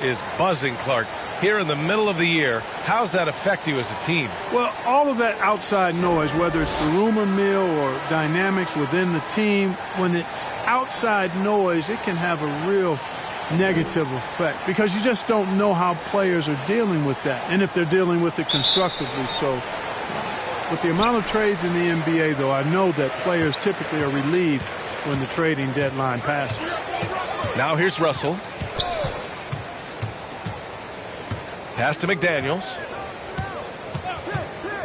Is buzzing, Clark. Here in the middle of the year, how's that affect you as a team? Well, all of that outside noise, whether it's the rumor mill or dynamics within the team, when it's outside noise, it can have a real negative effect because you just don't know how players are dealing with that and if they're dealing with it constructively. So with the amount of trades in the NBA, though, I know that players typically are relieved when the trading deadline passes. Now here's Russell. Pass to McDaniels.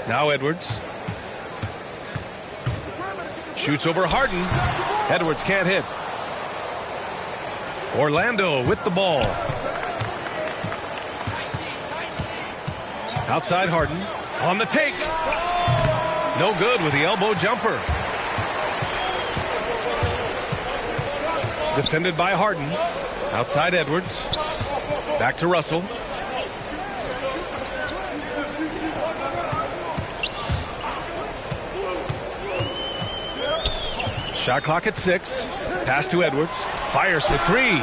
Now Edwards. Shoots over Harden. Edwards can't hit. Orlando with the ball. Outside Harden. On the take. No good with the elbow jumper. Defended by Harden. Outside Edwards. Back to Russell. Shot clock at 6. Pass to Edwards. Fires for 3.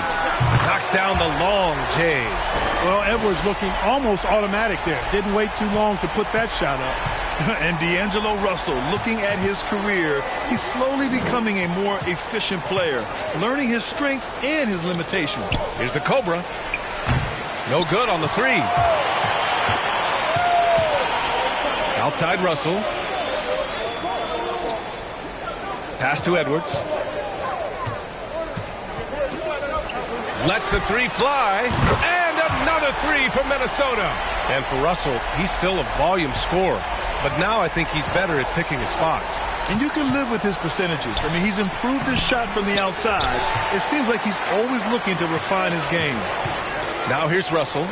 Knocks down the long J. Well, Edwards looking almost automatic there. Didn't wait too long to put that shot up. And D'Angelo Russell, looking at his career, he's slowly becoming a more efficient player, learning his strengths and his limitations. Here's the Cobra. No good on the 3. Outside Russell. Pass to Edwards. Lets the 3 fly. And another 3 from Minnesota. And for Russell, he's still a volume scorer. But now I think he's better at picking his spots. And you can live with his percentages. I mean, he's improved his shot from the outside. It seems like he's always looking to refine his game. Now here's Russell.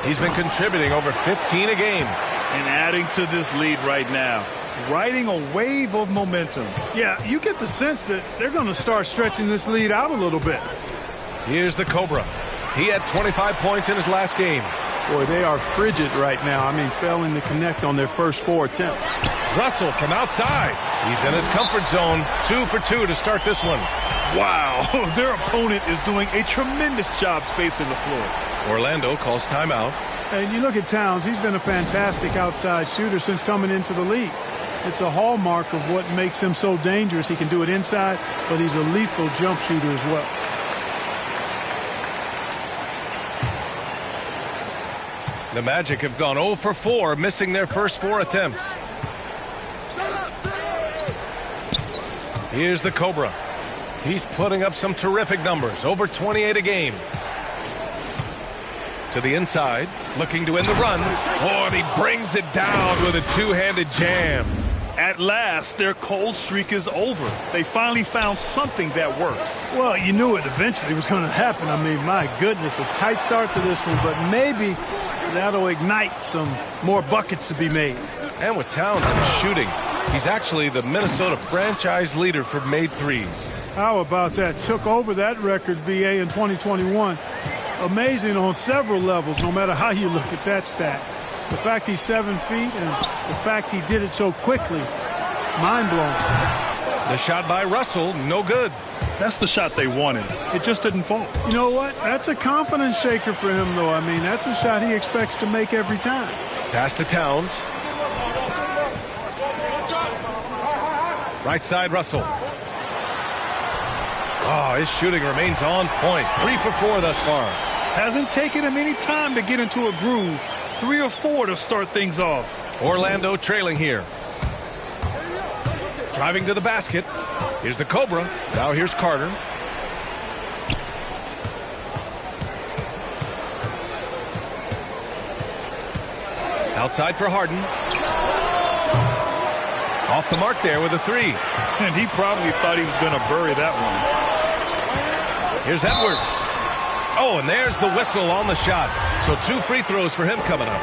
He's been contributing over 15 a game. And adding to this lead right now. Riding a wave of momentum. Yeah, you get the sense that they're going to start stretching this lead out a little bit. Here's the Cobra. He had 25 points in his last game. Boy, they are frigid right now. I mean, failing to connect on their first 4 attempts. Russell from outside. He's in his comfort zone. 2 for 2 to start this one. Wow, their opponent is doing a tremendous job spacing the floor. Orlando calls timeout. And you look at Towns, he's been a fantastic outside shooter since coming into the league. It's a hallmark of what makes him so dangerous. He can do it inside, but he's a lethal jump shooter as well. The Magic have gone 0 for 4, missing their first 4 attempts. Here's the Cobra. He's putting up some terrific numbers, over 28 a game. To the inside, looking to end the run. Oh, and he brings it down with a two-handed jam. At last, their cold streak is over. They finally found something that worked. Well, you knew it eventually was going to happen. I mean, my goodness, a tight start to this one, but maybe that'll ignite some more buckets to be made. And with Towns in his shooting, he's actually the Minnesota franchise leader for made threes. How about that? Took over that record, VA, in 2021. Amazing on several levels, no matter how you look at that stat. The fact he's 7 feet and the fact he did it so quickly, mind-blowing. The shot by Russell, no good. That's the shot they wanted. It just didn't fall. You know what? That's a confidence shaker for him, though. I mean, that's a shot he expects to make every time. Pass to Towns. Right side, Russell. Oh, his shooting remains on point. 3 for 4 thus far. Hasn't taken him any time to get into a groove. 3 or 4 to start things off. Orlando trailing here. Driving to the basket. Here's the Cobra. Now here's Carter. Outside for Harden. Off the mark there with a 3. And he probably thought he was going to bury that one. Here's Edwards. Oh, and there's the whistle on the shot. So 2 free throws for him coming up.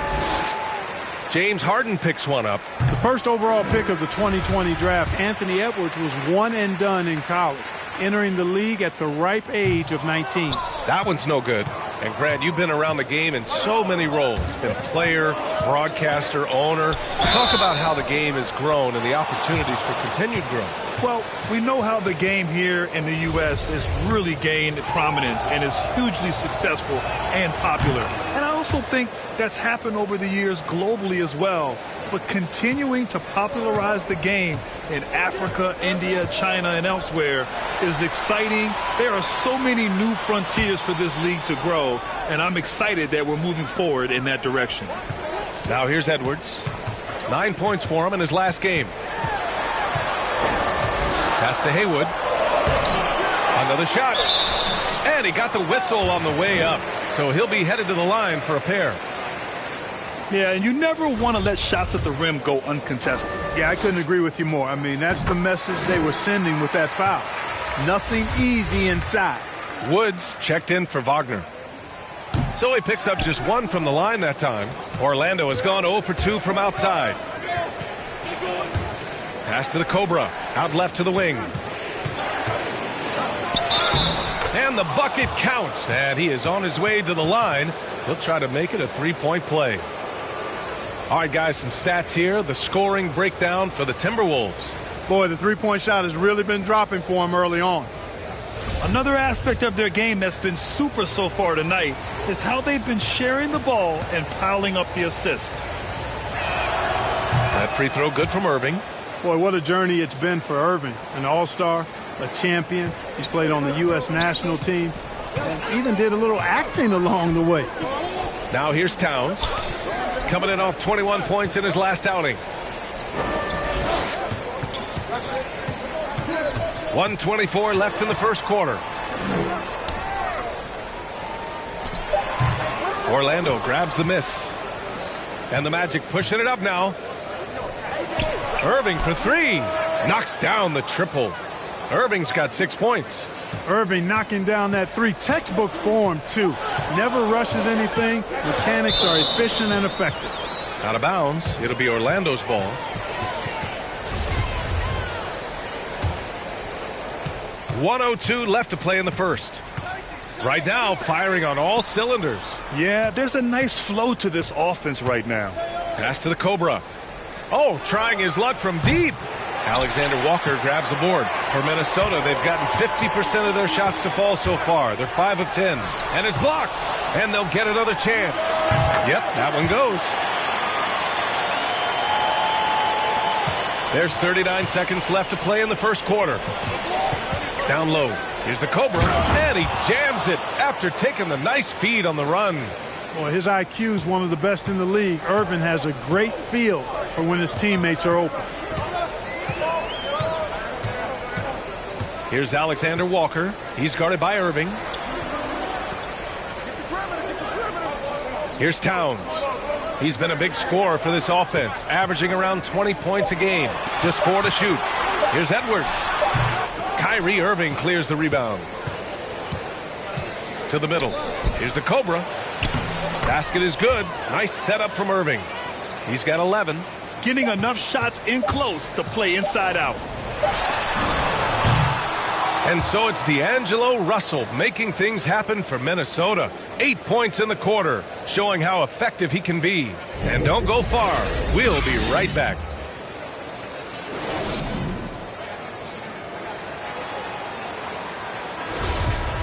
James Harden picks one up. The first overall pick of the 2020 draft, Anthony Edwards, was one and done in college, entering the league at the ripe age of 19. That one's no good. And Grant, you've been around the game in so many roles. Been player, broadcaster, owner. Talk about how the game has grown and the opportunities for continued growth. Well, we know how the game here in the U.S. has really gained prominence and is hugely successful and popular. And I also think that's happened over the years globally as well. But continuing to popularize the game in Africa, India, China, and elsewhere is exciting. There are so many new frontiers for this league to grow, and I'm excited that we're moving forward in that direction. Now here's Edwards. 9 points for him in his last game. Pass to Haywood. Another shot. And he got the whistle on the way up. So he'll be headed to the line for a pair. Yeah, and you never want to let shots at the rim go uncontested. Yeah, I couldn't agree with you more. I mean, that's the message they were sending with that foul. Nothing easy inside. Woods checked in for Wagner. So he picks up just one from the line that time. Orlando has gone 0 for 2 from outside. Pass to the Cobra. Out left to the wing. And the bucket counts. And he is on his way to the line. He'll try to make it a three-point play. All right, guys, some stats here. The scoring breakdown for the Timberwolves. Boy, the three-point shot has really been dropping for him early on. Another aspect of their game that's been super so far tonight is how they've been sharing the ball and piling up the assist. That free throw good from Irving. Boy, what a journey it's been for Irving. An all-star, a champion. He's played on the U.S. national team and even did a little acting along the way. Now here's Towns. Coming in off 21 points in his last outing. 1:24 left in the first quarter. Orlando grabs the miss. And the Magic pushing it up now. Irving for three. Knocks down the triple. Irving's got 6 points. Irving knocking down that three. Textbook form, too. Never rushes anything. Mechanics are efficient and effective. Out of bounds. It'll be Orlando's ball. .102 left to play in the first. Right now, firing on all cylinders. Yeah, there's a nice flow to this offense right now. Pass to the Cobra. Oh, trying his luck from deep. Alexander Walker grabs the board. For Minnesota, they've gotten 50% of their shots to fall so far. They're 5 of 10. And it's blocked. And they'll get another chance. Yep, that one goes. There's 39 seconds left to play in the first quarter. Down low. Here's the Cobra. And he jams it after taking the nice feed on the run. Boy, his IQ is one of the best in the league. Irvin has a great feel for when his teammates are open. Here's Alexander Walker. He's guarded by Irving. Here's Towns. He's been a big scorer for this offense, averaging around 20 points a game. Just 4 to shoot. Here's Edwards. Kyrie Irving clears the rebound. To the middle. Here's the Cobra. Basket is good. Nice setup from Irving. He's got 11. Getting enough shots in close to play inside out. And so it's D'Angelo Russell making things happen for Minnesota. 8 points in the quarter, showing how effective he can be. And don't go far. We'll be right back.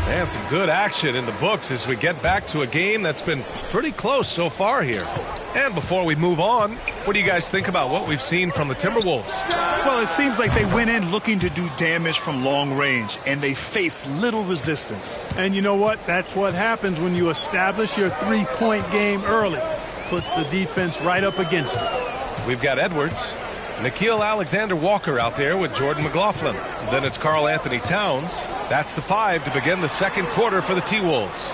And some good action in the books as we get back to a game that's been pretty close so far here. And before we move on, what do you guys think about what we've seen from the Timberwolves? Well, it seems like they went in looking to do damage from long range, and they faced little resistance. And you know what? That's what happens when you establish your three-point game early. Puts the defense right up against it. We've got Edwards. Nickeil Alexander-Walker out there with Jordan McLaughlin. Then it's Karl Anthony Towns. That's the 5 to begin the second quarter for the T-Wolves.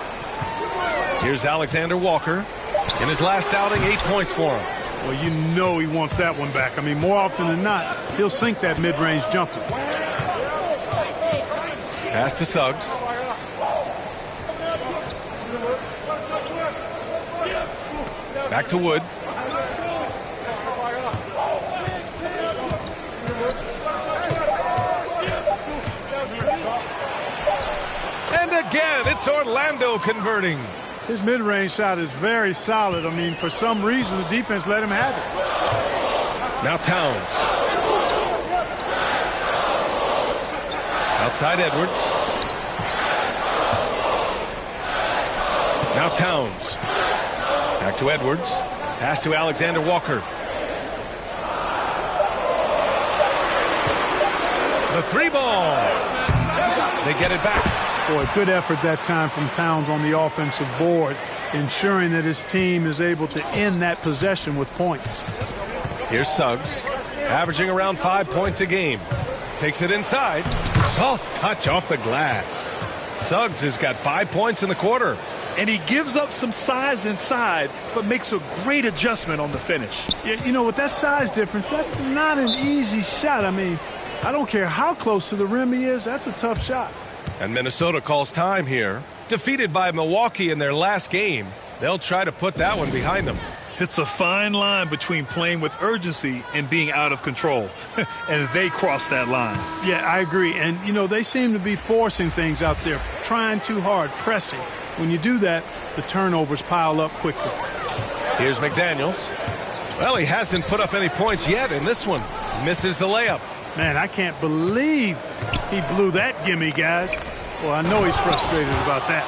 Here's Alexander Walker. In his last outing, 8 points for him. Well, you know he wants that one back. I mean, more often than not, he'll sink that mid-range jumper. Pass to Suggs. Back to Wood. And again, it's Orlando converting. His mid-range shot is very solid. I mean, for some reason, the defense let him have it. Now Towns. Outside Edwards. Now Towns. Back to Edwards. Pass to Alexander Walker. The three ball. They get it back. Boy, good effort that time from Towns on the offensive board, ensuring that his team is able to end that possession with points. Here's Suggs, averaging around 5 points a game. Takes it inside. Soft touch off the glass. Suggs has got 5 points in the quarter. And he gives up some size inside, but makes a great adjustment on the finish. Yeah, you know, with that size difference, that's not an easy shot. I mean, I don't care how close to the rim he is, that's a tough shot. And Minnesota calls time here. Defeated by Milwaukee in their last game, they'll try to put that one behind them. It's a fine line between playing with urgency and being out of control. And they cross that line. Yeah, I agree. And, you know, they seem to be forcing things out there, trying too hard, pressing. When you do that, the turnovers pile up quickly. Here's McDaniels. Well, he hasn't put up any points yet in this one. Misses the layup. Man, I can't believe he blew that gimme, guys. Well, I know he's frustrated about that.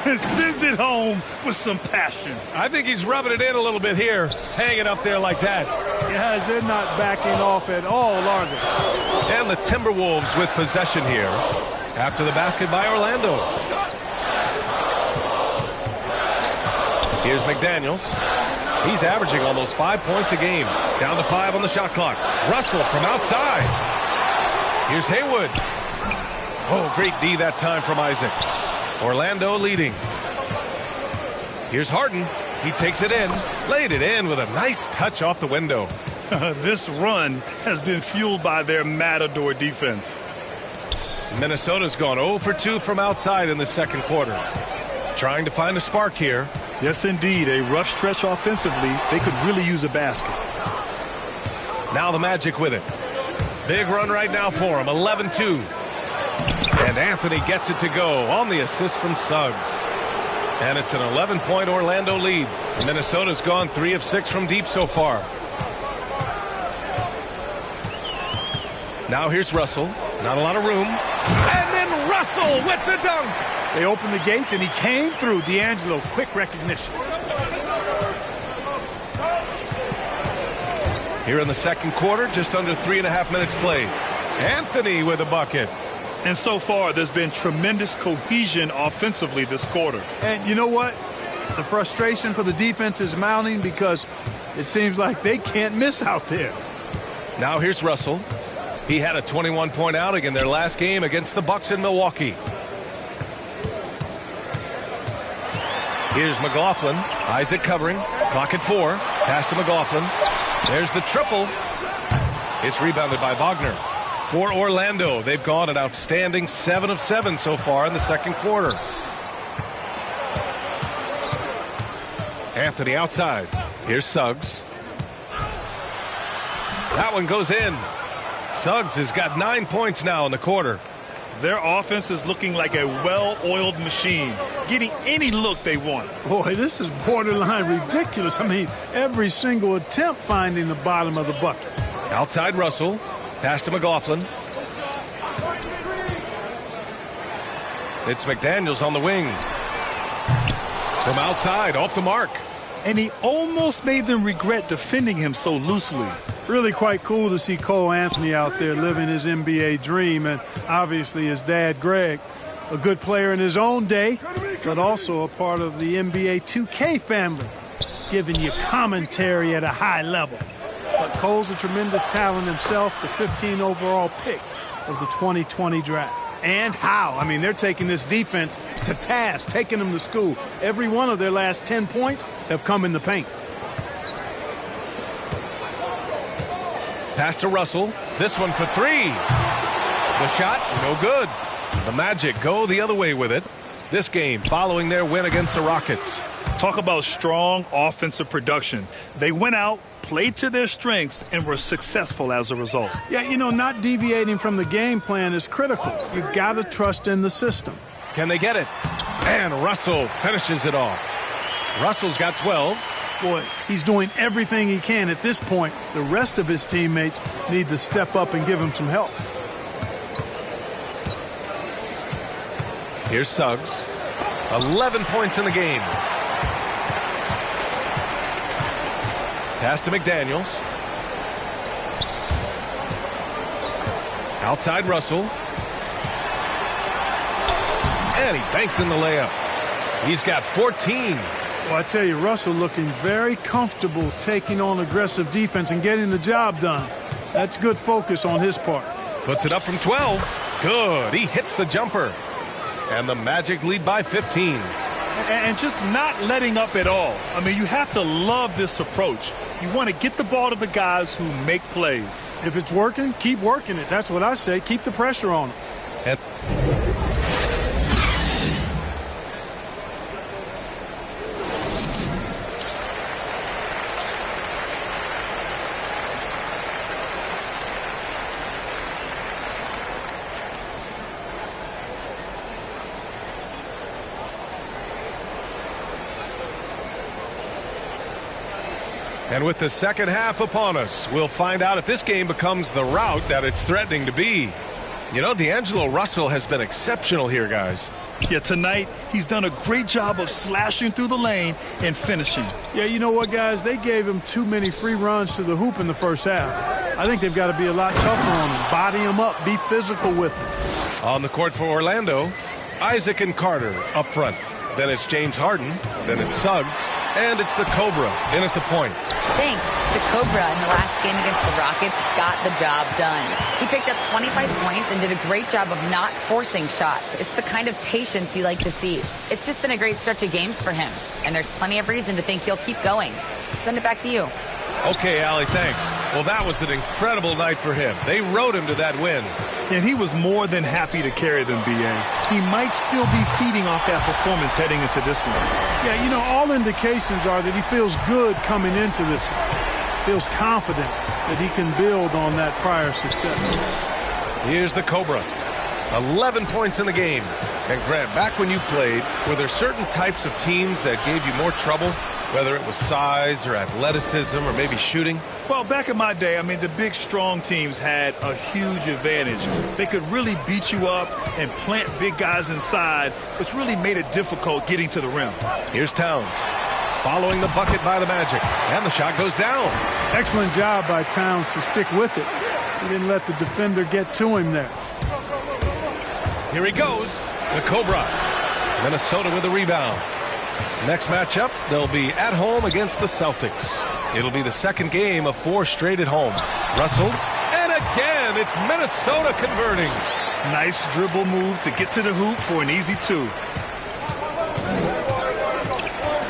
And sends it home with some passion. I think he's rubbing it in a little bit here, hanging up there like that. Guys, they're not backing off at all, are they? And the Timberwolves with possession here after the basket by Orlando. Here's McDaniels. He's averaging almost 5 points a game. Down to 5 on the shot clock. Russell from outside. Here's Haywood. Oh, great D that time from Isaac. Orlando leading. Here's Harden. He takes it in. Laid it in with a nice touch off the window. This run has been fueled by their Matador defense. Minnesota's gone 0 for 2 from outside in the second quarter. Trying to find a spark here. Yes, indeed. A rough stretch offensively. They could really use a basket. Now the Magic with it. Big run right now for him. 11-2. And Anthony gets it to go on the assist from Suggs. And it's an 11-point Orlando lead. Minnesota's gone 3 of 6 from deep so far. Now here's Russell. Not a lot of room. And then Russell with the dunk. They opened the gates, and he came through. D'Angelo, quick recognition. Here in the second quarter, just under 3.5 minutes played. Anthony with a bucket. And so far, there's been tremendous cohesion offensively this quarter. And you know what? The frustration for the defense is mounting because it seems like they can't miss out there. Now here's Russell. He had a 21-point outing in their last game against the Bucks in Milwaukee. Here's McLaughlin. Isaac covering. Clock at 4. Pass to McLaughlin. There's the triple. It's rebounded by Wagner. For Orlando, they've gone an outstanding 7 of 7 so far in the second quarter. Anthony outside. Here's Suggs. That one goes in. Suggs has got 9 points now in the quarter. Their offense is looking like a well-oiled machine, getting any look they want. Boy, this is borderline ridiculous. I mean, every single attempt finding the bottom of the bucket. Outside Russell. Pass to McLaughlin. It's McDaniels on the wing. From outside, off the mark. And he almost made them regret defending him so loosely. Really quite cool to see Cole Anthony out there living his NBA dream, and obviously his dad, Greg, a good player in his own day, but also a part of the NBA 2K family, giving you commentary at a high level. But Cole's a tremendous talent himself, the 15 overall pick of the 2020 draft. And how? I mean, they're taking this defense to task, taking them to school. Every one of their last 10 points have come in the paint. Pass to Russell. This one for 3. The shot, no good. The Magic go the other way with it. This game following their win against the Rockets. Talk about strong offensive production. They went out, played to their strengths, and were successful as a result. Yeah, you know, not deviating from the game plan is critical. You've got to trust in the system. Can they get it? And Russell finishes it off. Russell's got 12. Boy, he's doing everything he can at this point. The rest of his teammates need to step up and give him some help. Here's Suggs. 11 points in the game. Pass to McDaniels. Outside Russell. And he banks in the layup. He's got 14. Well, I tell you, Russell looking very comfortable taking on aggressive defense and getting the job done. That's good focus on his part. Puts it up from 12. Good. He hits the jumper. And the Magic lead by 15. And just not letting up at all. I mean, you have to love this approach. You want to get the ball to the guys who make plays. If it's working, keep working it. That's what I say. Keep the pressure on them. And with the second half upon us, we'll find out if this game becomes the rout that it's threatening to be. You know, D'Angelo Russell has been exceptional here, guys. Yeah, tonight he's done a great job of slashing through the lane and finishing. Yeah, you know what, guys? They gave him too many free runs to the hoop in the first half. I think they've got to be a lot tougher on him. Body him up. Be physical with him. On the court for Orlando, Isaac and Carter up front. Then it's James Harden. Then it's Suggs. And it's the Cobra in at the point. Thanks. The Cobra in the last game against the Rockets got the job done. He picked up 25 points and did a great job of not forcing shots. It's the kind of patience you like to see. It's just been a great stretch of games for him. And there's plenty of reason to think he'll keep going. Send it back to you. Okay, Allie, thanks. Well, that was an incredible night for him. They rode him to that win. And he was more than happy to carry them, B.A. He might still be feeding off that performance heading into this one. Yeah, you know, all indications are that he feels good coming into this one. Feels confident that he can build on that prior success. Here's the Cobra. 11 points in the game. And Grant, back when you played, were there certain types of teams that gave you more trouble? Whether it was size or athleticism or maybe shooting? Well, back in my day, I mean, the big, strong teams had a huge advantage. They could really beat you up and plant big guys inside, which really made it difficult getting to the rim. Here's Towns, following the bucket by the Magic, and the shot goes down. Excellent job by Towns to stick with it. He didn't let the defender get to him there. Here he goes, the Cobra. Minnesota with a rebound. Next matchup, they'll be at home against the Celtics. It'll be the second game of 4 straight at home. Russell, and again, it's Minnesota converting. Nice dribble move to get to the hoop for an easy 2.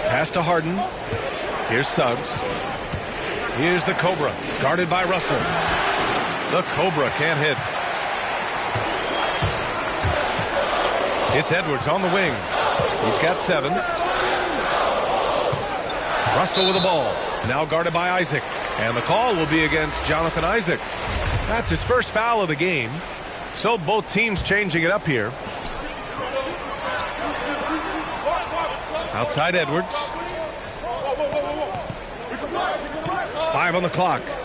Pass to Harden. Here's Suggs. Here's the Cobra, guarded by Russell. The Cobra can't hit. It's Edwards on the wing. He's got 7. Russell with the ball. Now guarded by Isaac. And the call will be against Jonathan Isaac. That's his first foul of the game. So both teams changing it up here. Outside Edwards. 5 on the clock. Got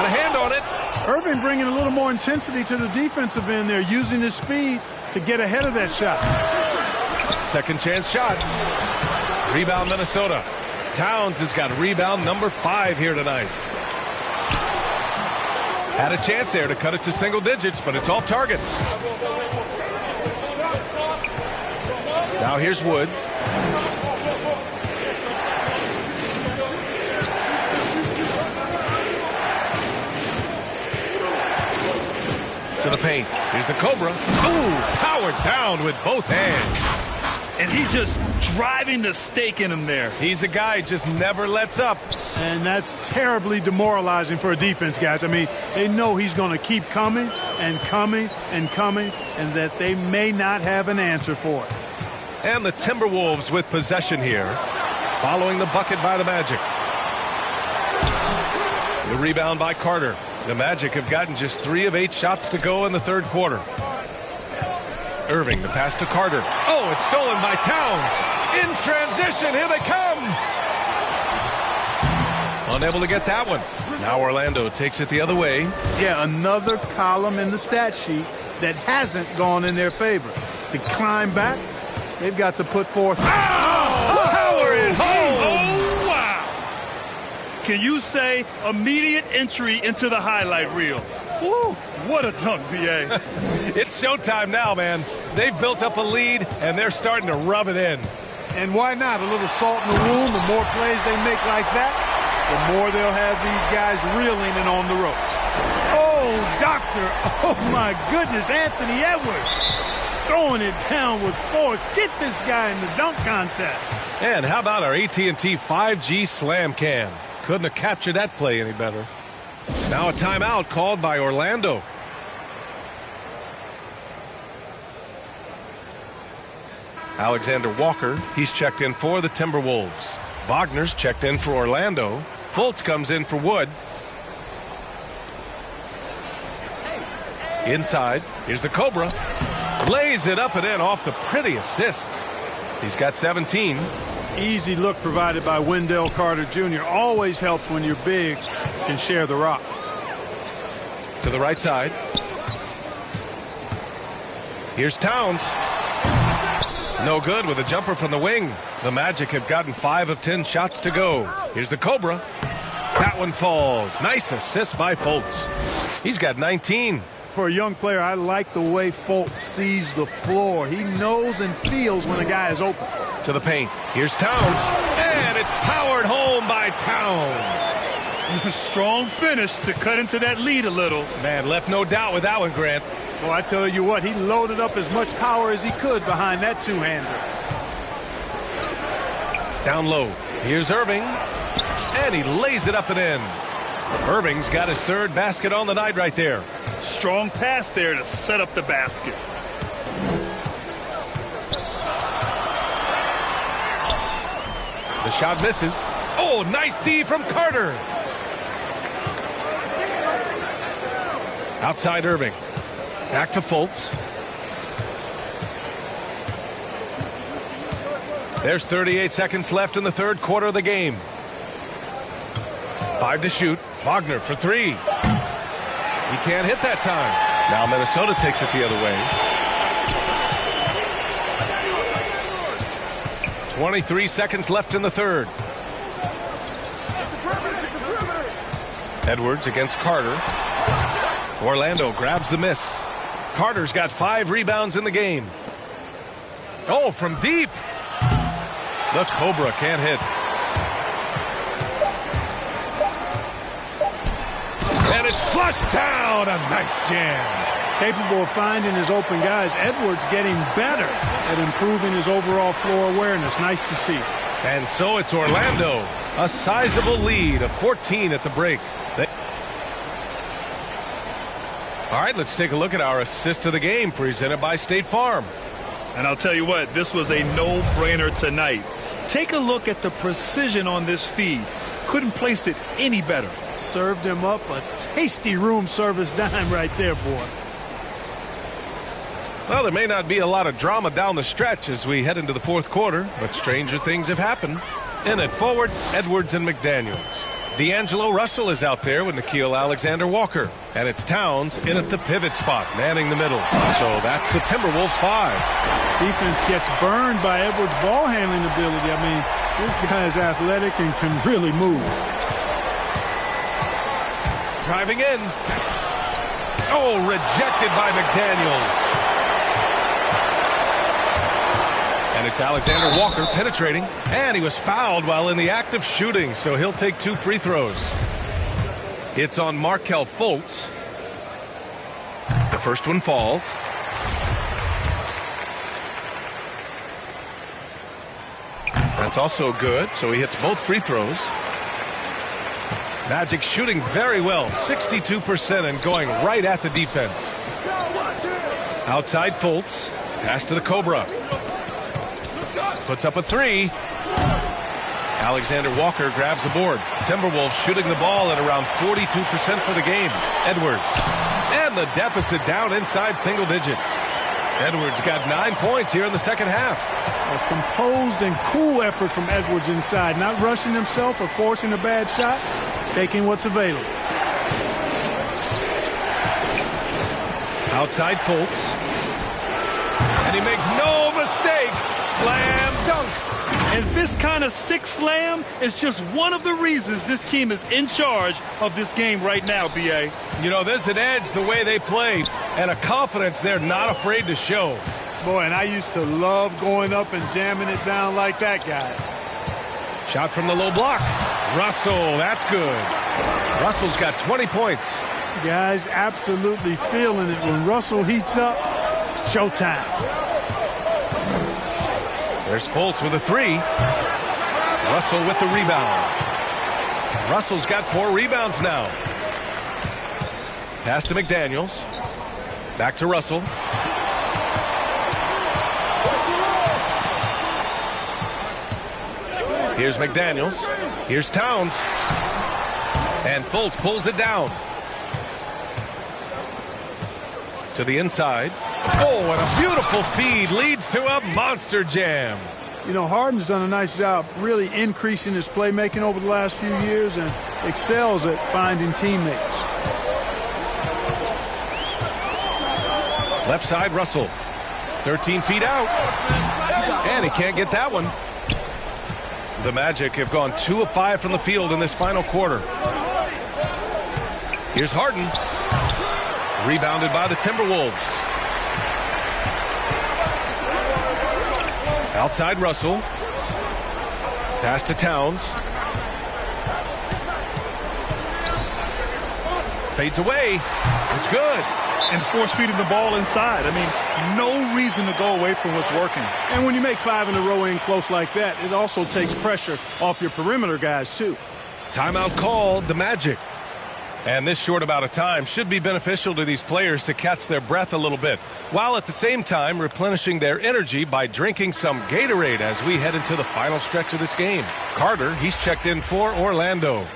a hand on it. Irving bringing a little more intensity to the defensive end there, using his speed to get ahead of that shot. Second chance shot. Rebound Minnesota. Towns has got rebound number 5 here tonight. Had a chance there to cut it to single digits, but it's off target. Now here's Wood. To the paint. Here's the Cobra. Ooh, powered down with both hands. And he's just driving the stake in him there. He's a guy who just never lets up. And that's terribly demoralizing for a defense, guys. I mean, they know he's going to keep coming and coming and coming, and that they may not have an answer for it. And the Timberwolves with possession here, following the bucket by the Magic. The rebound by Carter. The Magic have gotten just 3 of 8 shots to go in the third quarter. Irving, the pass to Carter. Oh, it's stolen by Towns. In transition, here they come. Unable to get that one. Now Orlando takes it the other way. Yeah, another column in the stat sheet that hasn't gone in their favor. To climb back, they've got to put forth. Power it home. Oh, wow. Can you say immediate entry into the highlight reel? Woo, what a dunk, B.A. It's showtime now, man. They've built up a lead, and they're starting to rub it in. And why not? A little salt in the wound. The more plays they make like that, the more they'll have these guys reeling and on the ropes. Oh, doctor. Oh, my goodness. Anthony Edwards throwing it down with force. Get this guy in the dunk contest. And how about our AT&T 5G Slam Cam? Couldn't have captured that play any better. Now a timeout called by Orlando. Alexander Walker, he's checked in for the Timberwolves. Wagner's checked in for Orlando. Fultz comes in for Wood. Inside, here's the Cobra. Lays it up and in off the pretty assist. He's got 17. Easy look provided by Wendell Carter Jr. Always helps when your bigs can share the rock. To the right side. Here's Towns. No good with a jumper from the wing. The Magic have gotten 5 of 10 shots to go. Here's the Cobra. That one falls. Nice assist by Fultz. He's got 19. For a young player, I like the way Fultz sees the floor. He knows and feels when a guy is open. To the paint. Here's Towns. And it's powered home by Towns. Strong finish to cut into that lead a little. Man, left no doubt with that one, Grant. Well, I tell you what, he loaded up as much power as he could behind that two-hander. Down low. Here's Irving. And he lays it up and in. Irving's got his 3rd basket on the night right there. Strong pass there to set up the basket. The shot misses. Oh, nice D from Carter. Outside Irving. Back to Fultz. There's 38 seconds left in the third quarter of the game. 5 to shoot. Wagner for 3. He can't hit that time. Now Minnesota takes it the other way. 23 seconds left in the third. Edwards against Carter. Orlando grabs the miss. Carter's got 5 rebounds in the game. Oh, from deep. The Cobra can't hit. And it's flushed down. A nice jam. Capable of finding his open guys. Edwards getting better at improving his overall floor awareness. Nice to see. And so it's Orlando. A sizable lead of 14 at the break. All right, let's take a look at our assist of the game presented by State Farm. And I'll tell you what, this was a no-brainer tonight. Take a look at the precision on this feed. Couldn't place it any better. Served him up a tasty room service dime right there, boy. Well, there may not be a lot of drama down the stretch as we head into the fourth quarter, but stranger things have happened. In at forward, Edwards and McDaniels. D'Angelo Russell is out there with Nickeil Alexander-Walker. And it's Towns in at the pivot spot, manning the middle. So that's the Timberwolves 5. Defense gets burned by Edwards' ball handling ability. I mean, this guy is athletic and can really move. Driving in. Oh, rejected by McDaniels. And it's Alexander Walker penetrating. And he was fouled while in the act of shooting, so he'll take 2 free throws. It's on Markelle Fultz. The first one falls. That's also good, so he hits both free throws. Magic shooting very well, 62% and going right at the defense. Outside Fultz, pass to the Cobra. Puts up a 3. Alexander Walker grabs the board. Timberwolves shooting the ball at around 42% for the game. Edwards. And the deficit down inside single digits. Edwards got 9 points here in the second half. A composed and cool effort from Edwards inside. Not rushing himself or forcing a bad shot. Taking what's available. Outside Fultz. And he makes no mistake. Slam dunk. And this kind of sick slam is just one of the reasons this team is in charge of this game right now, B.A. You know, there's an edge the way they play and a confidence they're not afraid to show. Boy, and I used to love going up and jamming it down like that, guys. Shot from the low block. Russell, that's good. Russell's got 20 points. Guys absolutely feeling it. When Russell heats up, showtime. There's Fultz with a three. Russell with the rebound. Russell's got 4 rebounds now. Pass to McDaniels. Back to Russell. Here's McDaniels. Here's Towns. And Fultz pulls it down. To the inside. Oh, and a beautiful feed leads to a monster jam. You know, Harden's done a nice job really increasing his playmaking over the last few years and excels at finding teammates. Left side, Russell. 13 feet out. And he can't get that one. The Magic have gone 2 of 5 from the field in this final quarter. Here's Harden. Rebounded by the Timberwolves. Outside Russell. Pass to Towns. Fades away. It's good. And force feeding the ball inside. I mean, no reason to go away from what's working. And when you make 5 in a row in close like that, it also takes pressure off your perimeter guys, too. Timeout called, the Magic. And this short amount of time should be beneficial to these players to catch their breath a little bit, while at the same time replenishing their energy by drinking some Gatorade as we head into the final stretch of this game. Carter, he's checked in for Orlando.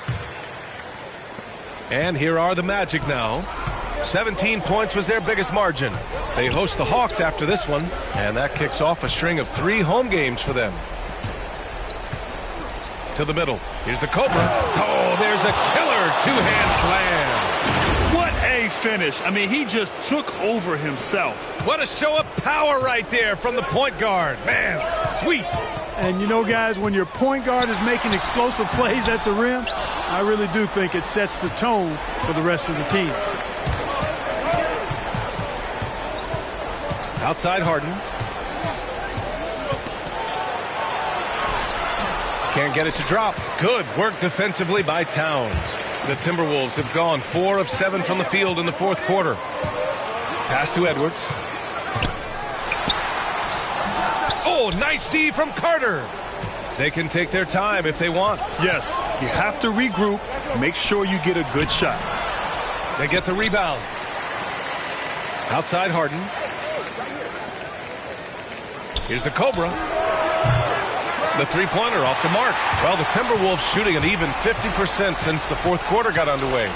And here are the Magic now. 17 points was their biggest margin. They host the Hawks after this one, and that kicks off a string of 3 home games for them. To the middle. Here's the Cobra. Oh, there's a killer 2-hand slam. What a finish. I mean, he just took over himself. What a show of power right there from the point guard. Man, sweet. And you know, guys, when your point guard is making explosive plays at the rim, I really do think it sets the tone for the rest of the team. Outside Harden. Can't get it to drop. Good work defensively by Towns. The Timberwolves have gone 4 of 7 from the field in the fourth quarter. Pass to Edwards. Oh, nice D from Carter. They can take their time if they want. Yes, you have to regroup. Make sure you get a good shot. They get the rebound. Outside Harden. Here's the Cobra. The three-pointer off the mark. Well, the Timberwolves shooting an even 50% since the fourth quarter got underway.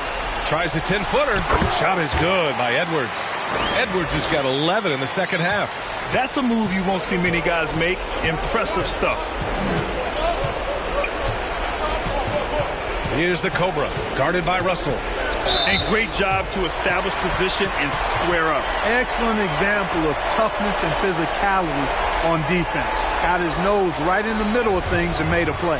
Tries a 10-footer. Shot is good by Edwards. Edwards has got 11 in the second half. That's a move you won't see many guys make. Impressive stuff. Here's the Cobra, guarded by Russell. And great job to establish position and square up. Excellent example of toughness and physicality on defense. Got his nose right in the middle of things and made a play.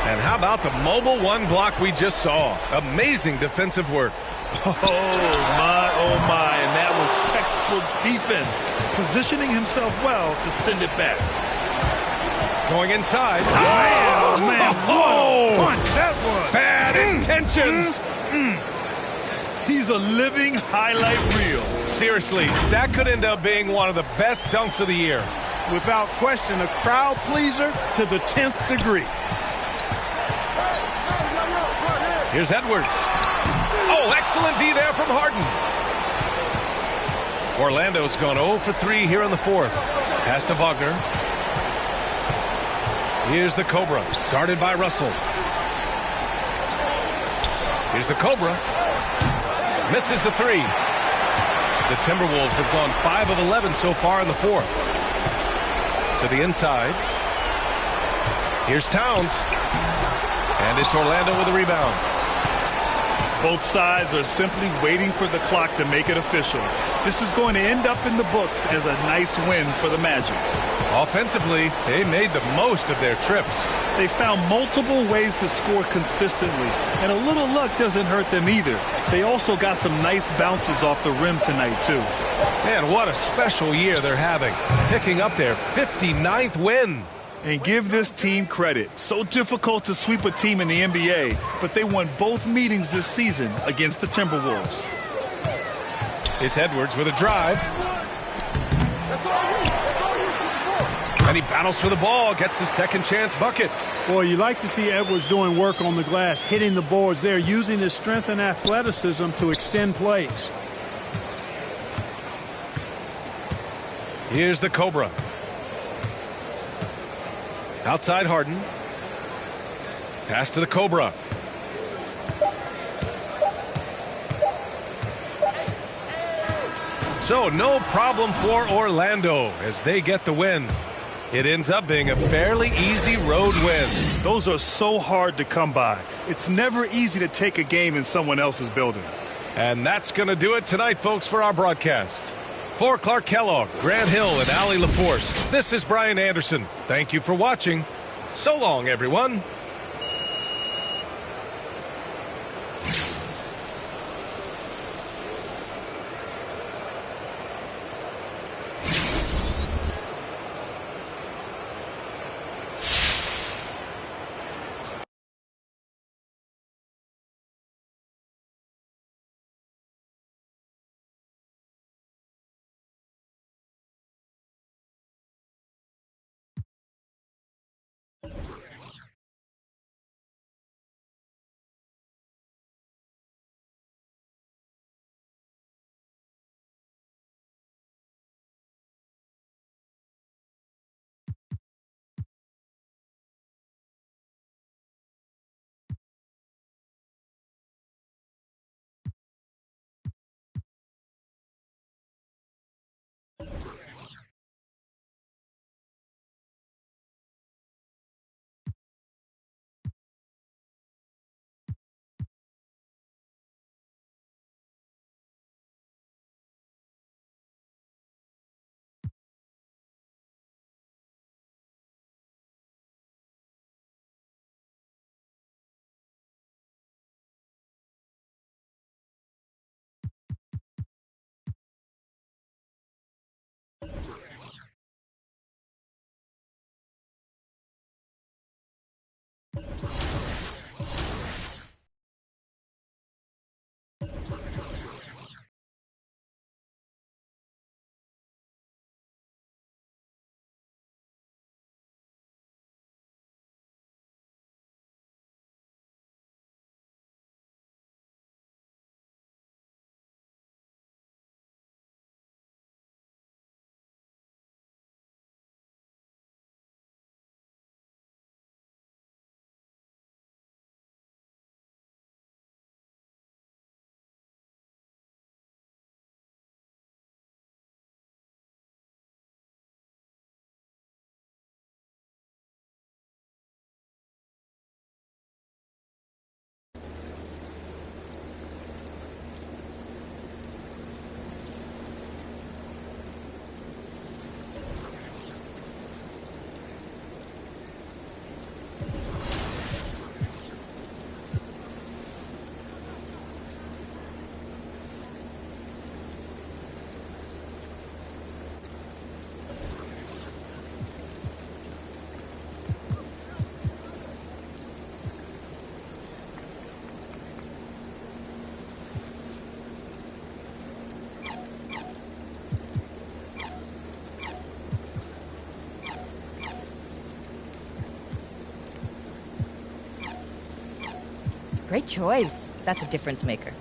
And how about the mobile 1 block we just saw? Amazing defensive work. Oh, my, oh, my. And that was textbook defense. Positioning himself well to send it back. Going inside. Oh, man. Oh, what a punch that was. Bad intentions. He's a living highlight reel. Seriously, that could end up being one of the best dunks of the year. Without question, a crowd pleaser to the 10th degree. Here's Edwards. Oh, excellent D there from Harden. Orlando's gone 0 for 3 here in the fourth. Pass to Wagner. Here's the Cobra, guarded by Russell. Here's the Cobra. Misses the three. The Timberwolves have gone 5 of 11 so far in the fourth. To the inside. Here's Towns. And it's Orlando with a rebound. Both sides are simply waiting for the clock to make it official. This is going to end up in the books as a nice win for the Magic. Offensively, they made the most of their trips. They found multiple ways to score consistently, and a little luck doesn't hurt them either. They also got some nice bounces off the rim tonight, too. Man, what a special year they're having, picking up their 59th win. And give this team credit. So difficult to sweep a team in the NBA, but they won both meetings this season against the Timberwolves. It's Edwards with a drive. And he battles for the ball, gets the second chance bucket. Boy, you like to see Edwards doing work on the glass, hitting the boards there, using his strength and athleticism to extend plays. Here's the Cobra. Outside Harden. Pass to the Cobra. So no problem for Orlando as they get the win. It ends up being a fairly easy road win. Those are so hard to come by. It's never easy to take a game in someone else's building. And that's going to do it tonight, folks, for our broadcast. For Clark Kellogg, Grant Hill, and Allie LaForce, this is Brian Anderson. Thank you for watching. So long, everyone. Great choice. That's a difference maker.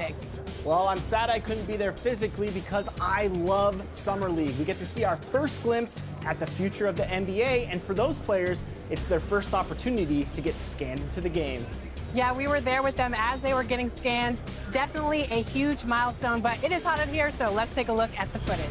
picks. Well, I'm sad I couldn't be there physically because I love Summer League. We get to see our first glimpse at the future of the NBA, and for those players, it's their first opportunity to get scanned into the game. Yeah, we were there with them as they were getting scanned. Definitely a huge milestone, but it is hot in here, so let's take a look at the footage.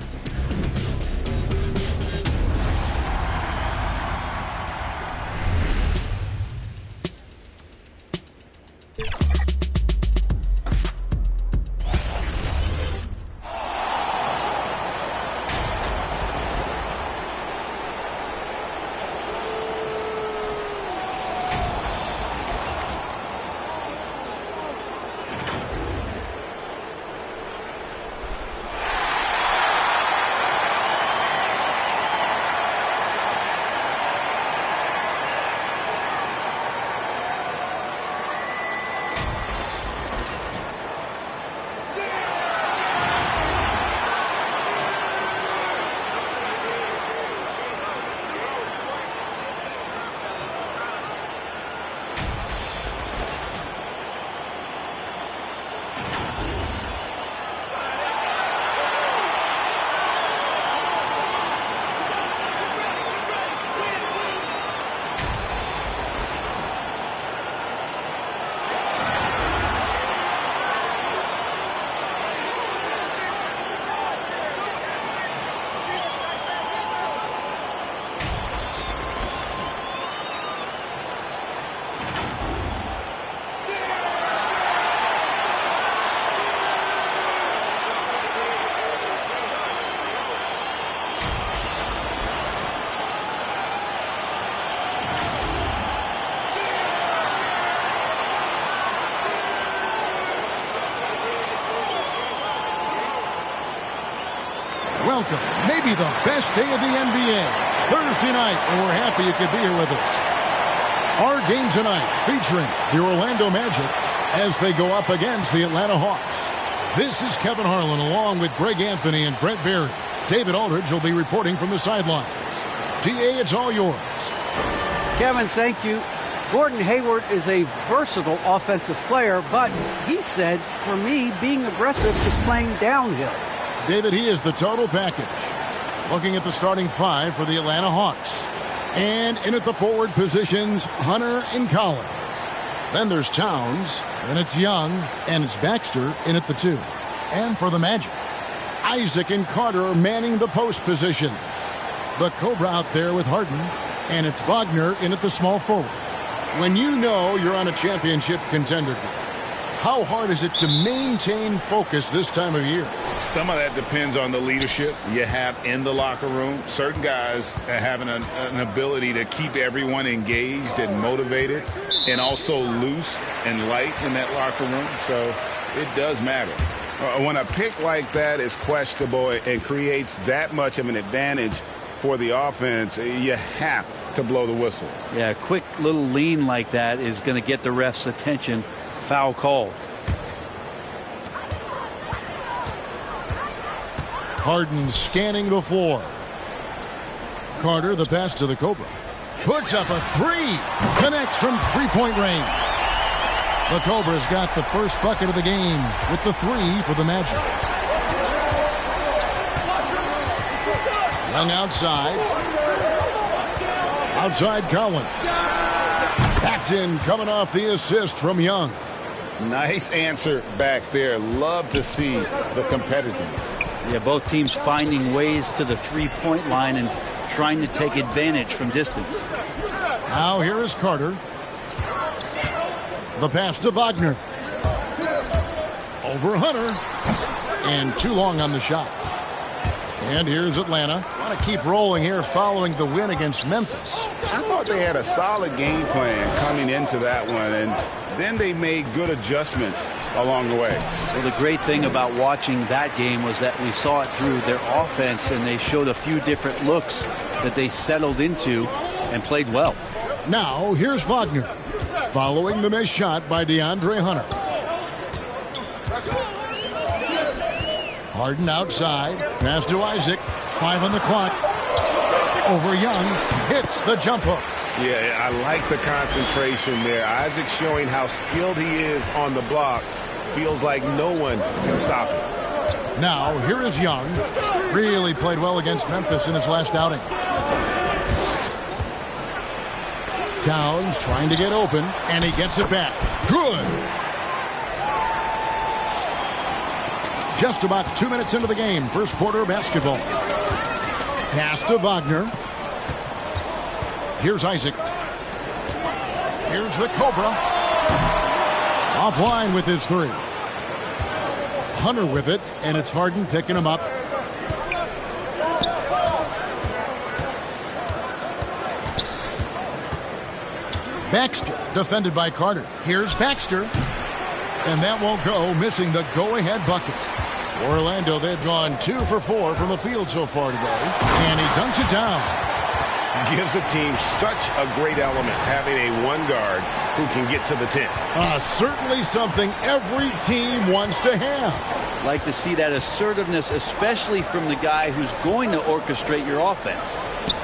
Welcome, maybe the best day of the NBA, Thursday night, and we're happy you could be here with us. Our game tonight featuring the Orlando Magic as they go up against the Atlanta Hawks. This is Kevin Harlan along with Greg Anthony and Brett Barry. David Aldridge will be reporting from the sidelines. DA, it's all yours. Kevin, thank you. Gordon Hayward is a versatile offensive player, but he said, for me, being aggressive is playing downhill. David, he is the total package. Looking at the starting five for the Atlanta Hawks. And in at the forward positions, Hunter and Collins. Then there's Towns, then it's Young, and it's Baxter in at the two. And for the Magic, Isaac and Carter manning the post positions. The Cobra out there with Harden, and it's Wagner in at the small forward. When you know you're on a championship contender group, how hard is it to maintain focus this time of year? Some of that depends on the leadership you have in the locker room. Certain guys have an ability to keep everyone engaged and motivated and also loose and light in that locker room. So it does matter. When a pick like that is questionable and creates that much of an advantage for the offense, you have to blow the whistle. Yeah, a quick little lean like that is going to get the ref's attention. Foul call. Harden scanning the floor. Carter, the pass to the Cobra. Puts up a three. Connects from three-point range. The Cobra's got the first bucket of the game with the three for the Magic. Young outside. Outside Collins. That's in, coming off the assist from Young. Nice answer back there. Love to see the competitiveness. Yeah, both teams finding ways to the three-point line and trying to take advantage from distance. Now here is Carter. The pass to Wagner. Over Hunter. And too long on the shot. And here's Atlanta. Want to keep rolling here following the win against Memphis. I thought they had a solid game plan coming into that one, and then they made good adjustments along the way. Well, the great thing about watching that game was that we saw it through their offense, and they showed a few different looks that they settled into and played well. Now, here's Wagner, following the missed shot by DeAndre Hunter. Harden outside, pass to Isaac, 5 on the clock. Over Young, hits the jump hook. Yeah, I like the concentration there. Isaac showing how skilled he is on the block. feels like no one can stop him. Now, here is Young. Really played well against Memphis in his last outing. Towns trying to get open, and he gets it back. Good. Just about 2 minutes into the game, first quarter of basketball. Pass to Wagner. Here's Isaac. Here's the Cobra. Offline with his three. Hunter with it, and it's Harden picking him up. Baxter, defended by Carter. Here's Baxter. And that won't go, missing the go-ahead bucket. Orlando, they've gone 2 for 4 from the field so far today. And he dunks it down. Gives the team such a great element, having a one guard who can get to the 10. Certainly something every team wants to have. Like to see that assertiveness, especially from the guy who's going to orchestrate your offense.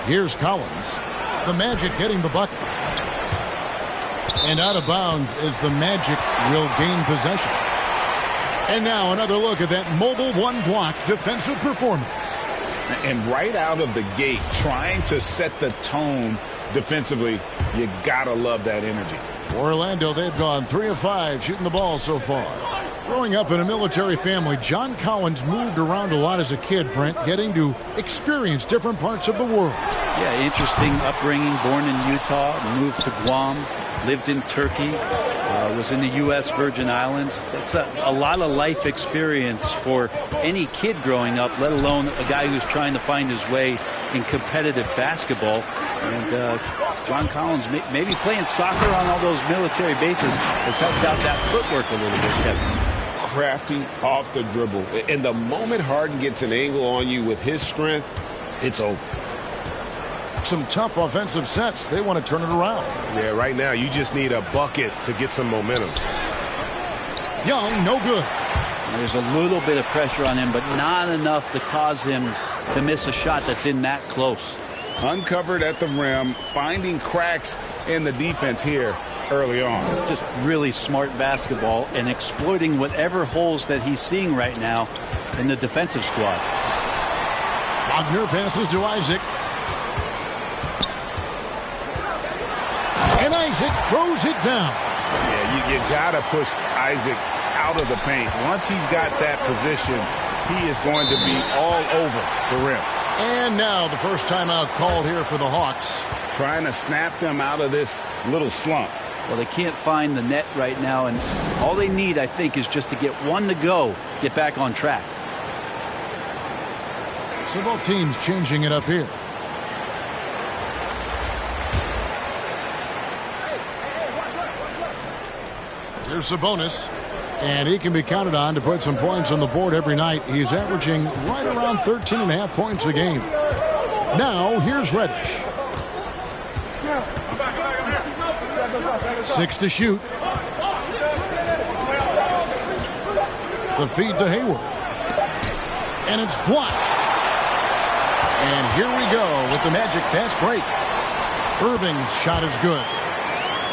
Here's Collins. The Magic getting the bucket. And out of bounds as the Magic will gain possession. And now another look at that mobile one-block defensive performance. And right out of the gate, trying to set the tone defensively, you gotta love that energy. For Orlando, they've gone 3 of 5 shooting the ball so far. Growing up in a military family, John Collins moved around a lot as a kid, Brent, getting to experience different parts of the world. Yeah, interesting upbringing, born in Utah, moved to Guam, lived in Turkey, was in the U.S. Virgin Islands. That's a lot of life experience for any kid growing up, let alone a guy who's trying to find his way in competitive basketball. And John Collins, maybe playing soccer on all those military bases, has helped out that footwork a little bit, Kevin. Crafty off the dribble. And the moment Harden gets an angle on you with his strength, it's over. Some tough offensive sets. They want to turn it around. Yeah, right now you just need a bucket to get some momentum. Young, no good. There's a little bit of pressure on him, but not enough to cause him to miss a shot that's in that close. Uncovered at the rim, finding cracks in the defense here early on. Just really smart basketball and exploiting whatever holes that he's seeing right now in the defensive squad. Wagner passes to Isaac. And Isaac throws it down. Yeah, you got to push Isaac out of the paint. Once he's got that position, he is going to be all over the rim. And now the first timeout called here for the Hawks. Trying to snap them out of this little slump. Well, they can't find the net right now, and all they need, I think, is just to get one to go, get back on track. So both teams changing it up here. Here's Sabonis, and he can be counted on to put some points on the board every night. He's averaging right around 13.5 points a game. Now, here's Reddish. 6 to shoot. The feed to Hayward. And it's blocked. And here we go with the Magic fast break. Irving's shot is good.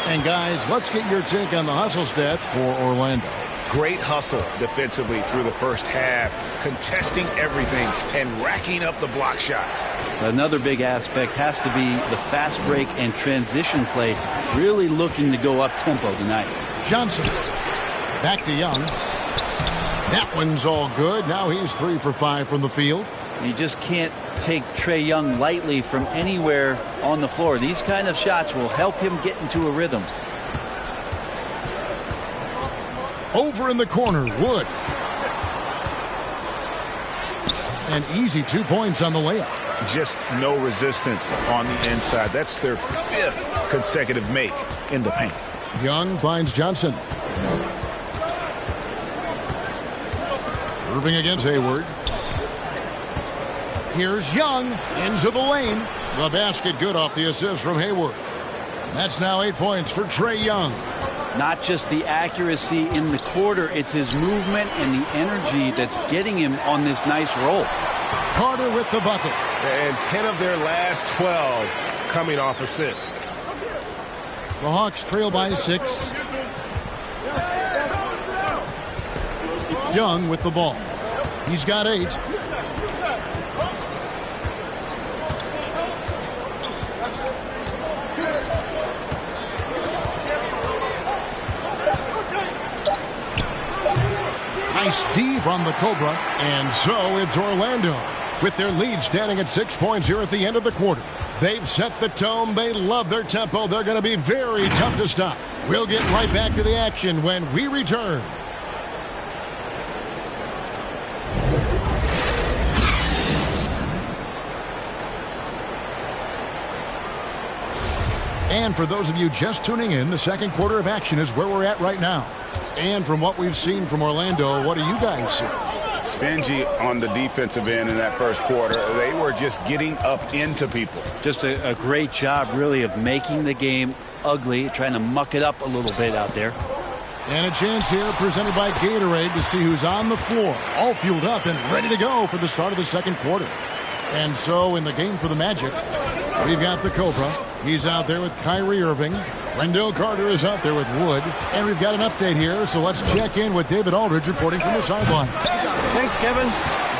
And guys, let's get your take on the hustle stats for Orlando. Great hustle defensively through the first half, contesting everything and racking up the block shots. Another big aspect has to be the fast break and transition play, really looking to go up-tempo tonight. Johnson, back to Young. That one's all good. Now he's 3 for 5 from the field. You just can't take Trae Young lightly from anywhere on the floor. These kind of shots will help him get into a rhythm. Over in the corner, Wood. An easy 2 points on the layup. Just no resistance on the inside. That's their 5th consecutive make in the paint. Young finds Johnson. Irving against Hayward. Here's Young into the lane. The basket good off the assist from Hayward. That's now 8 points for Trae Young. Not just the accuracy in the quarter, it's his movement and the energy that's getting him on this nice roll. Carter with the bucket. And 10 of their last 12 coming off assists. The Hawks trail by 6. Young with the ball. He's got 8. Nice D from the Cobra. And so it's Orlando with their lead standing at 6 points here at the end of the quarter. They've set the tone. They love their tempo. They're going to be very tough to stop. We'll get right back to the action when we return. And for those of you just tuning in, the second quarter of action is where we're at right now. And from what we've seen from Orlando, what do you guys see? Stingy on the defensive end in that first quarter. They were just getting up into people. Just a great job, really, of making the game ugly, trying to muck it up a little bit out there. And a chance here presented by Gatorade to see who's on the floor, all fueled up and ready to go for the start of the second quarter. And so in the game for the Magic, we've got the Cobra. He's out there with Kyrie Irving. Wendell Carter is out there with Wood. And we've got an update here, so let's check in with David Aldridge reporting from the sideline. Thanks, Kevin.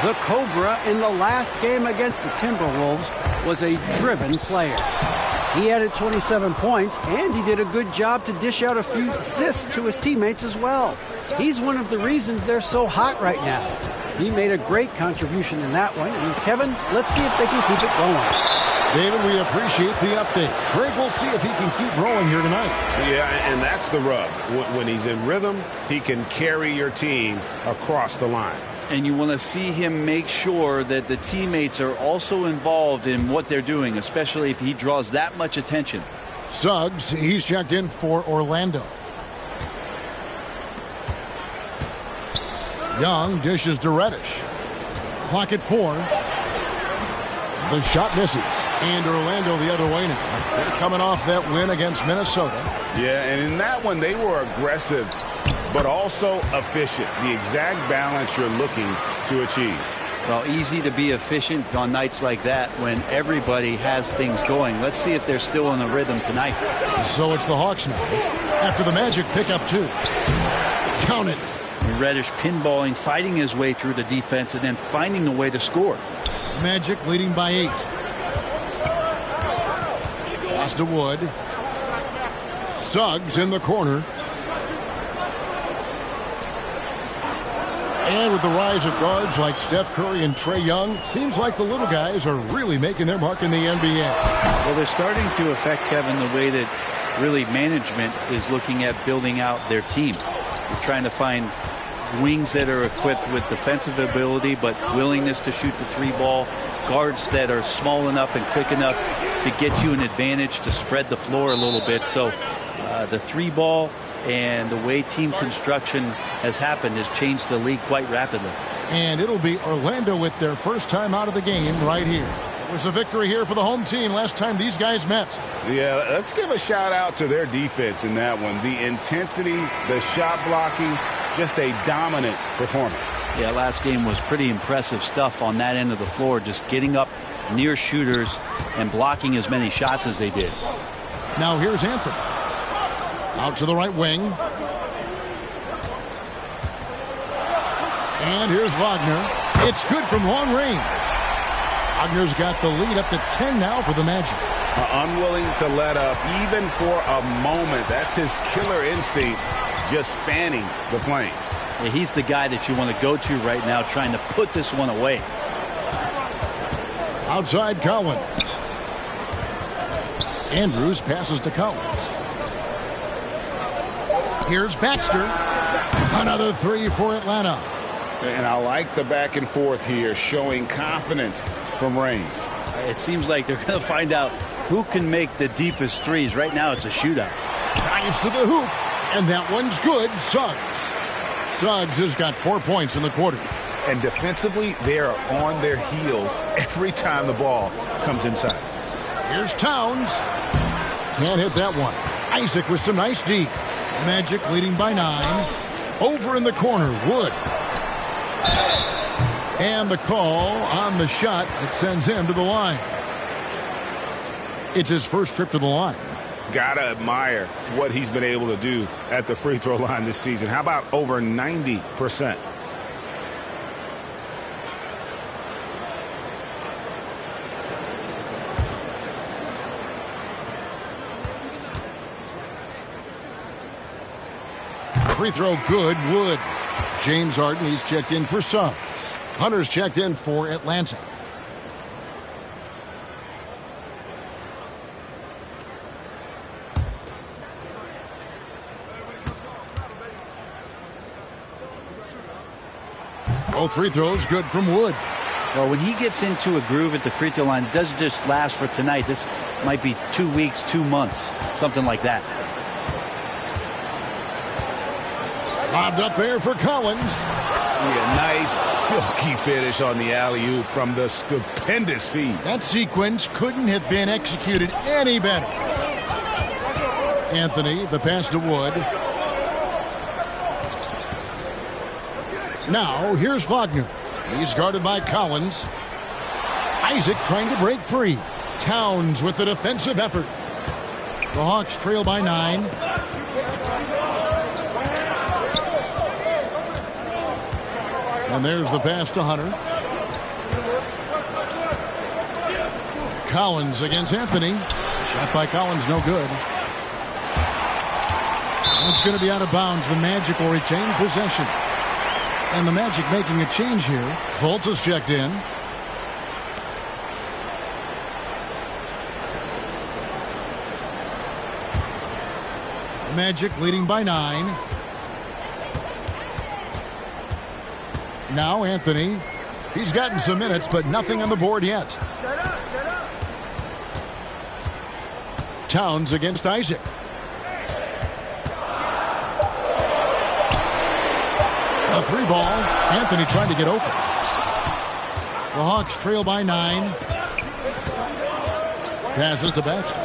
The Cobra in the last game against the Timberwolves was a driven player. He added 27 points, and he did a good job to dish out a few assists to his teammates as well. He's one of the reasons they're so hot right now. He made a great contribution in that one. And Kevin, let's see if they can keep it going. David, we appreciate the update. Greg, we'll see if he can keep rolling here tonight. Yeah, and that's the rub. When he's in rhythm, he can carry your team across the line. And you want to see him make sure that the teammates are also involved in what they're doing, especially if he draws that much attention. Suggs, he's checked in for Orlando. Young dishes to Reddish. Clock at 4. The shot misses. And Orlando the other way now. They're coming off that win against Minnesota. Yeah, and in that one, they were aggressive, but also efficient. The exact balance you're looking to achieve. Well, easy to be efficient on nights like that when everybody has things going. Let's see if they're still in the rhythm tonight. So it's the Hawks now. After the Magic pick up 2. Count it. Reddish pinballing, fighting his way through the defense, and then finding a way to score. Magic leading by 8. Pass to Wood. Suggs in the corner. And with the rise of guards like Steph Curry and Trae Young, seems like the little guys are really making their mark in the NBA. Well, they're starting to affect, Kevin, the way that really management is looking at building out their team. They're trying to find wings that are equipped with defensive ability but willingness to shoot the 3 ball, guards that are small enough and quick enough to get you an advantage to spread the floor a little bit. So the 3 ball and the way team construction has happened has changed the league quite rapidly. And it'll be Orlando with their first time out of the game right here. It was a victory here for the home team last time these guys met. Yeah, let's give a shout out to their defense in that one. The intensity, the shot blocking, just a dominant performance. Yeah, last game was pretty impressive stuff on that end of the floor, just getting up near shooters and blocking as many shots as they did. Now here's Anthony. Out to the right wing. And here's Wagner. It's good from long range. Wagner's got the lead up to 10 now for the Magic. Unwilling to let up even for a moment. That's his killer instinct, just fanning the flames. Yeah, he's the guy that you want to go to right now, trying to put this one away. Outside Collins. Andrews passes to Collins. Here's Baxter. Another 3 for Atlanta. And I like the back and forth here, showing confidence from range. It seems like they're going to find out who can make the deepest threes. Right now it's a shootout. Dives to the hoop, and that one's good. Suggs has got 4 points in the quarter. And defensively, they are on their heels every time the ball comes inside. Here's Towns. Can't hit that one. Isaac with some nice D. Magic leading by 9. Over in the corner, Wood. And the call on the shot that sends him to the line. It's his first trip to the line. Gotta admire what he's been able to do at the free throw line this season. How about over 90%? free throw good. Wood. James Harden, he's checked in for subs. Hunter's checked in for Atlanta. Both free throws good from Wood. Well, when he gets into a groove at the free throw line, it doesn't just last for tonight. This might be 2 weeks, 2 months, something like that. Lobbed up there for Collins. Yeah, nice silky finish on the alley-oop from the stupendous feed. That sequence couldn't have been executed any better. Anthony, the pass to Wood. Now, here's Wagner. He's guarded by Collins. Isaac trying to break free. Towns with the defensive effort. The Hawks trail by 9. And there's the pass to Hunter. Collins against Anthony. Shot by Collins, no good. It's going to be out of bounds. The Magic will retain possession. And the Magic making a change here. Fultz is checked in. The Magic leading by 9. Now Anthony. He's gotten some minutes, but nothing on the board yet. Towns against Isaac. A 3-ball. Anthony trying to get open. The Hawks trail by 9. Passes to Baxter.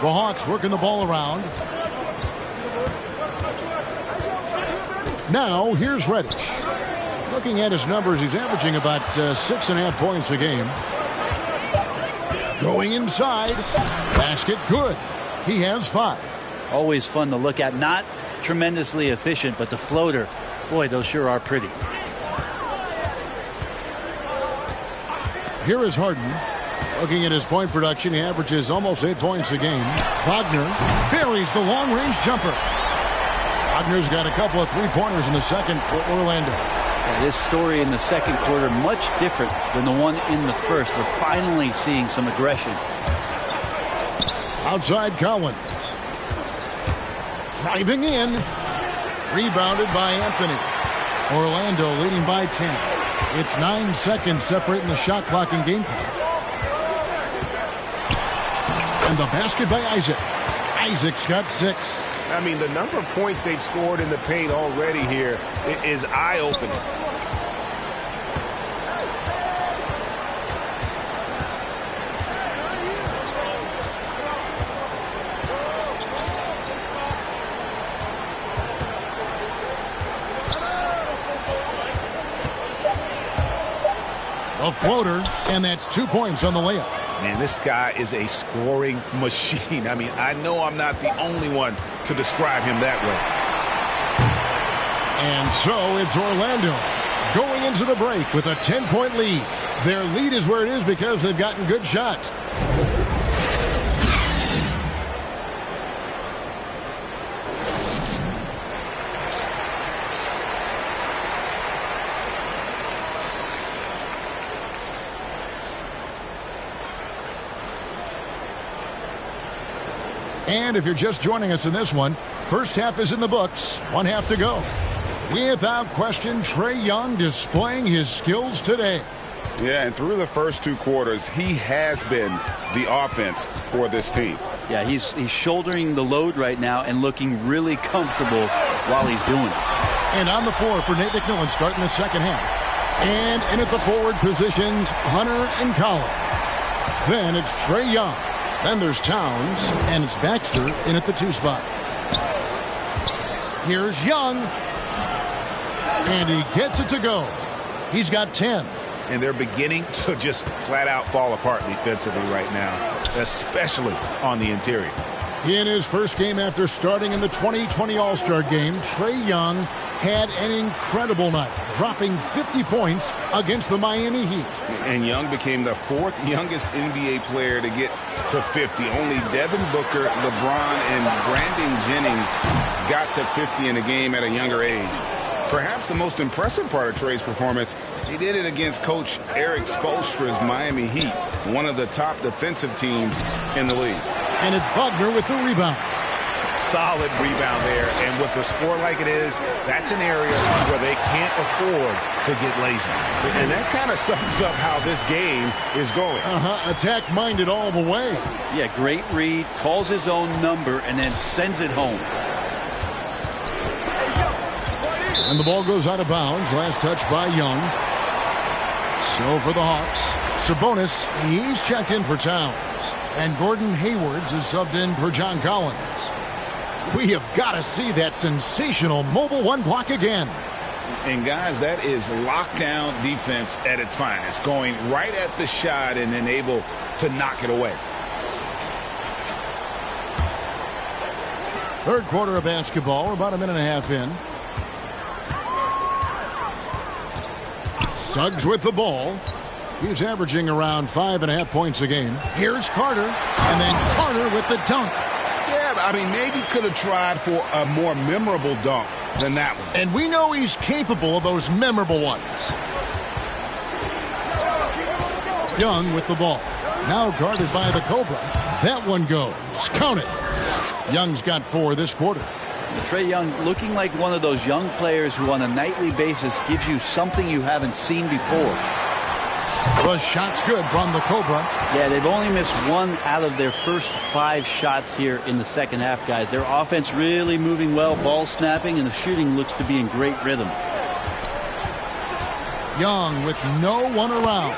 The Hawks working the ball around. Now here's Reddish. Looking at his numbers, he's averaging about 6.5 points a game. Going inside. Basket good. He has 5. Always fun to look at. Not tremendously efficient, but the floater, boy, those sure are pretty. Here is Harden. Looking at his point production, he averages almost 8 points a game. Wagner buries the long-range jumper. Wagner's got a couple of 3-pointers in the second for Orlando. Yeah, this story in the second quarter much different than the one in the first. We're finally seeing some aggression. Outside Collins. Driving in. Rebounded by Anthony. Orlando leading by 10. It's 9 seconds separating the shot clock and game clock. And the basket by Isaac. Isaac's got 6. I mean, the number of points they've scored in the paint already here is eye-opening. A floater, and that's 2 points on the layup. Man, this guy is a scoring machine. I mean, I know I'm not the only one to describe him that way. And so it's Orlando going into the break with a 10-point lead. Their lead is where it is because they've gotten good shots. And if you're just joining us in this one, first half is in the books, 1 half to go. Without question, Trae Young displaying his skills today. Yeah, and through the first 2 quarters, he has been the offense for this team. Yeah, he's shouldering the load right now and looking really comfortable while he's doing it. And on the floor for Nate McMillan starting the second half. And in at the forward positions, Hunter and Collins. Then it's Trae Young. Then there's Towns, and it's Baxter in at the 2 spot. Here's Young. And he gets it to go. He's got 10. And they're beginning to just flat out fall apart defensively right now, especially on the interior. In his first game after starting in the 2020 All-Star game, Trae Young had an incredible night, dropping 50 points against the Miami Heat. And Young became the 4th youngest NBA player to get to 50. Only Devin Booker, LeBron, and Brandon Jennings got to 50 in a game at a younger age. Perhaps the most impressive part of Trey's performance, he did it against Coach Eric Spoelstra's Miami Heat, one of the top defensive teams in the league. And it's Wagner with the rebound. Solid rebound there, and with the score like it is, that's an area where they can't afford to get lazy. And that kind of sums up how this game is going. Attack-minded all the way. Yeah, great read, calls his own number, and then sends it home. And the ball goes out of bounds. Last touch by Young. So for the Hawks, Sabonis, he's checked in for Towns. And Gordon Hayward's is subbed in for John Collins. We have got to see that sensational mobile one block again. And guys, that is lockdown defense at its finest, going right at the shot and then able to knock it away. Third quarter of basketball. We're about a minute and a half in. Suggs with the ball. He's averaging around 5.5 points a game. Here's Carter. And then Carter with the dunk. Yeah, I mean, maybe could have tried for a more memorable dunk than that one. And we know he's capable of those memorable ones. Young with the ball. Now guarded by the Cobra. That one goes. Count it. Young's got 4 this quarter. Trae Young looking like one of those young players who on a nightly basis gives you something you haven't seen before. The shot's good from the Cobra. Yeah, they've only missed 1 out of their first 5 shots here in the second half, guys. Their offense really moving well, ball snapping, and the shooting looks to be in great rhythm. Young with no one around.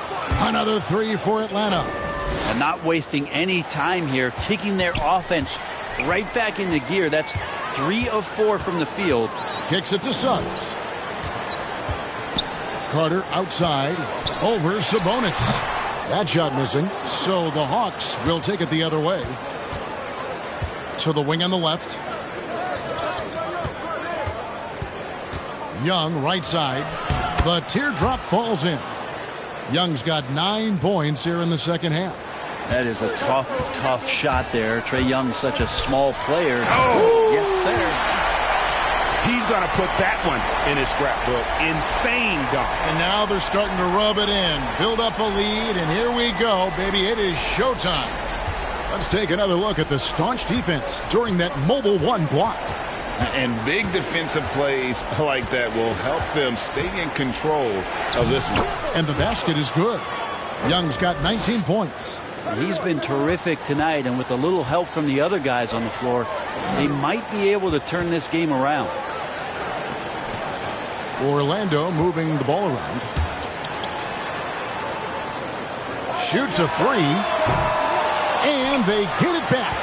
Another 3 for Atlanta. And not wasting any time here, kicking their offense right back into gear. That's 3 of 4 from the field. Kicks it to Suggs. Carter outside. Over Sabonis. That shot missing. So the Hawks will take it the other way. To the wing on the left. Young right side. The teardrop falls in. Young's got 9 points here in the second half. That is a tough shot there. Trae Young, such a small player. Oh, yes, sir. He's going to put that one in his scrapbook. Insane dunk. And now they're starting to rub it in. Build up a lead, and here we go, baby. It is showtime. Let's take another look at the staunch defense during that mobile one block. And big defensive plays like that will help them stay in control of this one. And the basket is good. Young's got 19 points. He's been terrific tonight, and with a little help from the other guys on the floor, they might be able to turn this game around. Orlando moving the ball around. Shoots a 3. And they get it back.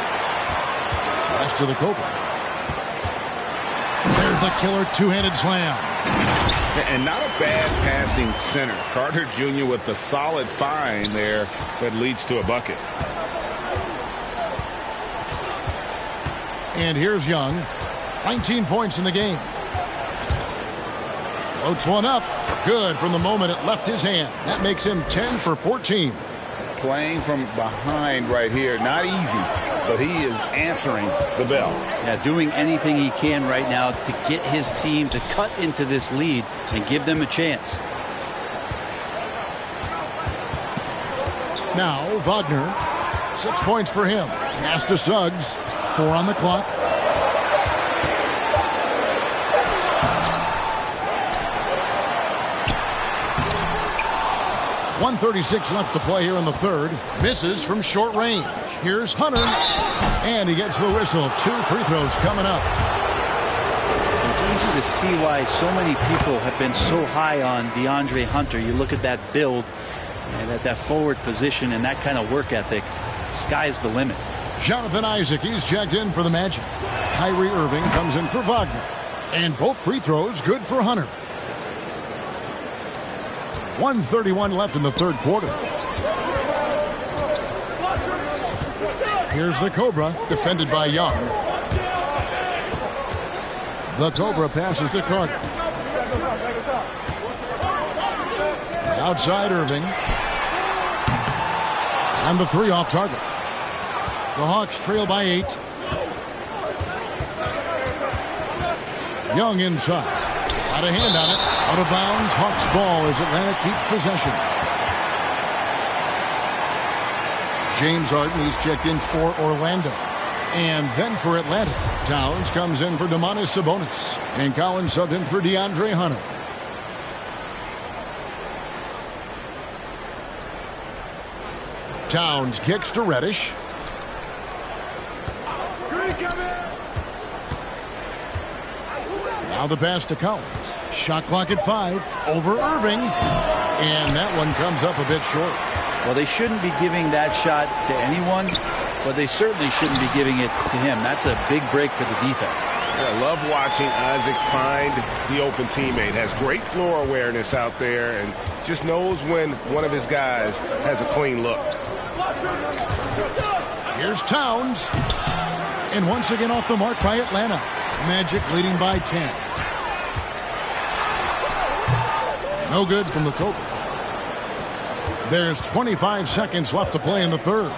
Pass to the Cobra. There's the killer two-handed slam. And not a bad passing center. Carter Jr. with the solid find there that leads to a bucket. And here's Young. 19 points in the game. Floats one up. Good from the moment it left his hand. That makes him 10 for 14. Playing from behind right here. Not easy, but he is answering the bell. Yeah, doing anything he can right now to get his team to cut into this lead and give them a chance. Now Wagner. 6 points for him. Pass to Suggs. 4 on the clock. .136 left to play here in the third. Misses from short range. Here's Hunter. And he gets the whistle. 2 free throws coming up. It's easy to see why so many people have been so high on DeAndre Hunter. You look at that build and at that forward position and that kind of work ethic. Sky's the limit. Jonathan Isaac, he's checked in for the Magic. Kyrie Irving comes in for Wagner. And both free throws good for Hunter. 1:31 left in the third quarter. Here's the Cobra, defended by Young. The Cobra passes to Carter. Outside Irving. And the 3 off target. The Hawks trail by 8. Young inside. Got a hand on it. Out of bounds. Hawks ball as Atlanta keeps possession. James Harden, he's checked in for Orlando. And then for Atlanta, Towns comes in for Domantas Sabonis. And Collins subbed in for DeAndre Hunter. Towns kicks to Reddish. Now the pass to Collins. Shot clock at 5. Over Irving. And that one comes up a bit short. Well, they shouldn't be giving that shot to anyone, but they certainly shouldn't be giving it to him. That's a big break for the defense. I love watching Isaac find the open teammate. Has great floor awareness out there and just knows when one of his guys has a clean look. Here's Towns. And once again off the mark by Atlanta. Magic leading by 10. No good from the Cobra. There's 25 seconds left to play in the third.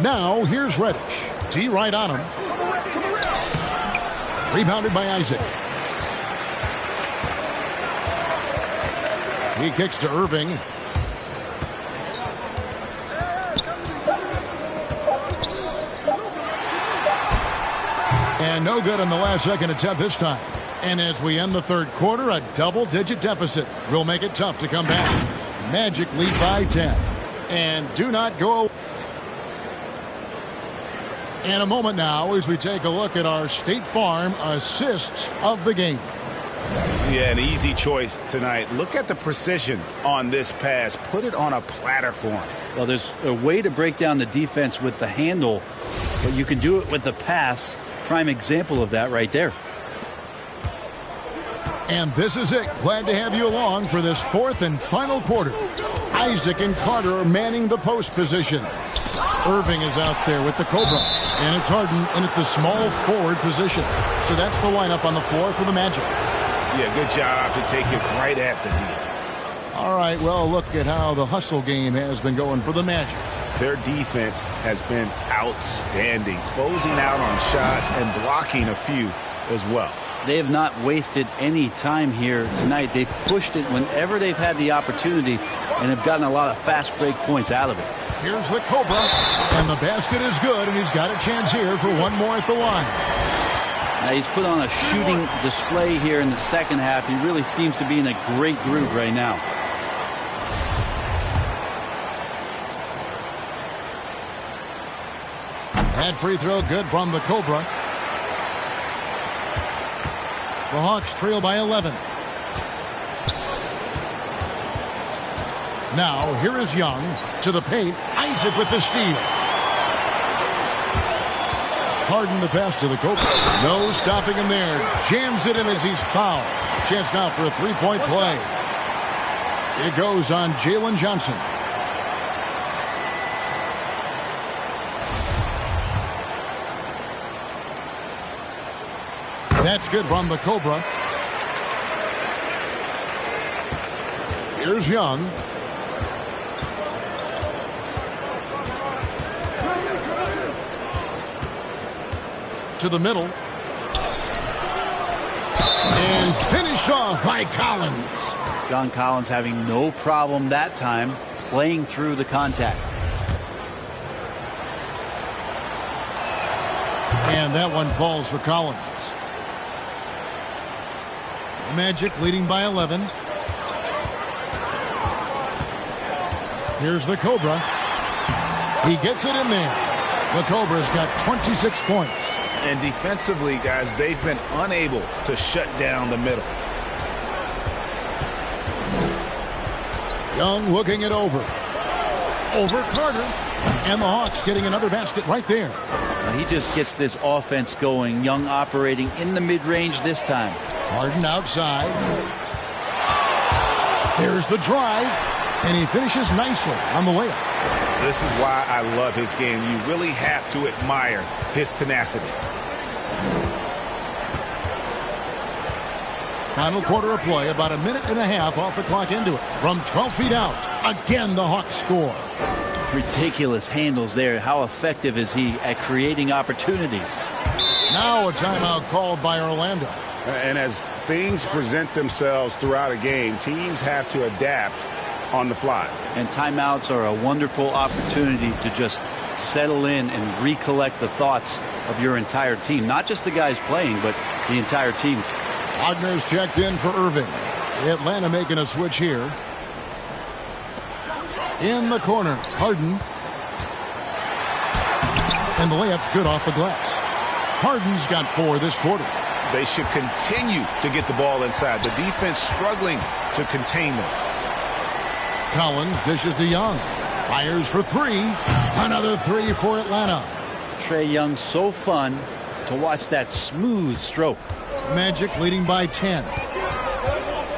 Now, here's Reddish. D right on him. Rebounded by Isaac. He kicks to Irving. And no good on the last second attempt this time. And as we end the third quarter, a double-digit deficit will make it tough to come back. Magic lead by 10. And do not go away. In a moment now as we take a look at our State Farm assists of the game. Yeah, an easy choice tonight. Look at the precision on this pass. Put it on a platter for him. Well, there's a way to break down the defense with the handle, but you can do it with the pass. Prime example of that right there. And this is it. Glad to have you along for this fourth and final quarter. Isaac and Carter are manning the post position. Irving is out there with the Cobra. And it's Harden in at the small forward position. So that's the lineup on the floor for the Magic. Yeah, good job to take it right at the D. All right, well, look at how the hustle game has been going for the Magic. Their defense has been outstanding, closing out on shots and blocking a few as well. They have not wasted any time here tonight. They've pushed it whenever they've had the opportunity and have gotten a lot of fast break points out of it. Here's the Cobra, and the basket is good, and he's got a chance here for one more at the line. Now he's put on a shooting display here in the second half. He really seems to be in a great groove right now. That free throw good from the Cobra. The Hawks trail by 11. Now, here is Young to the paint. Isaac with the steal. Harden the pass to the Cobra. No stopping him there. Jams it in as he's fouled. Chance now for a three-point play. It goes on Jalen Johnson. That's good from the Cobra. Here's Young. To the middle. And finished off by Collins. John Collins having no problem that time playing through the contact. And that one falls for Collins. Magic leading by 11. Here's the Cobra. He gets it in there. The Cobra's got 26 points. And defensively, guys, they've been unable to shut down the middle. Young looking it over. Over Carter. And the Hawks getting another basket right there. He just gets this offense going. Young operating in the mid-range this time. Harden outside. There's the drive. And he finishes nicely on the layup. This is why I love his game. You really have to admire his tenacity. Final quarter of play, about a minute and a half off the clock into it. From 12 feet out, again the Hawks score. Ridiculous handles there. How effective is he at creating opportunities? Now a timeout called by Orlando. And as things present themselves throughout a game, teams have to adapt on the fly. And timeouts are a wonderful opportunity to just settle in and recollect the thoughts of your entire team. Not just the guys playing, but the entire team. Wagner's checked in for Irving. Atlanta making a switch here. In the corner, Harden. And the layup's good off the glass. Harden's got 4 this quarter. They should continue to get the ball inside. The defense struggling to contain them. Collins dishes to Young. Fires for 3. Another 3 for Atlanta. Trae Young, so fun to watch that smooth stroke. Magic leading by 10.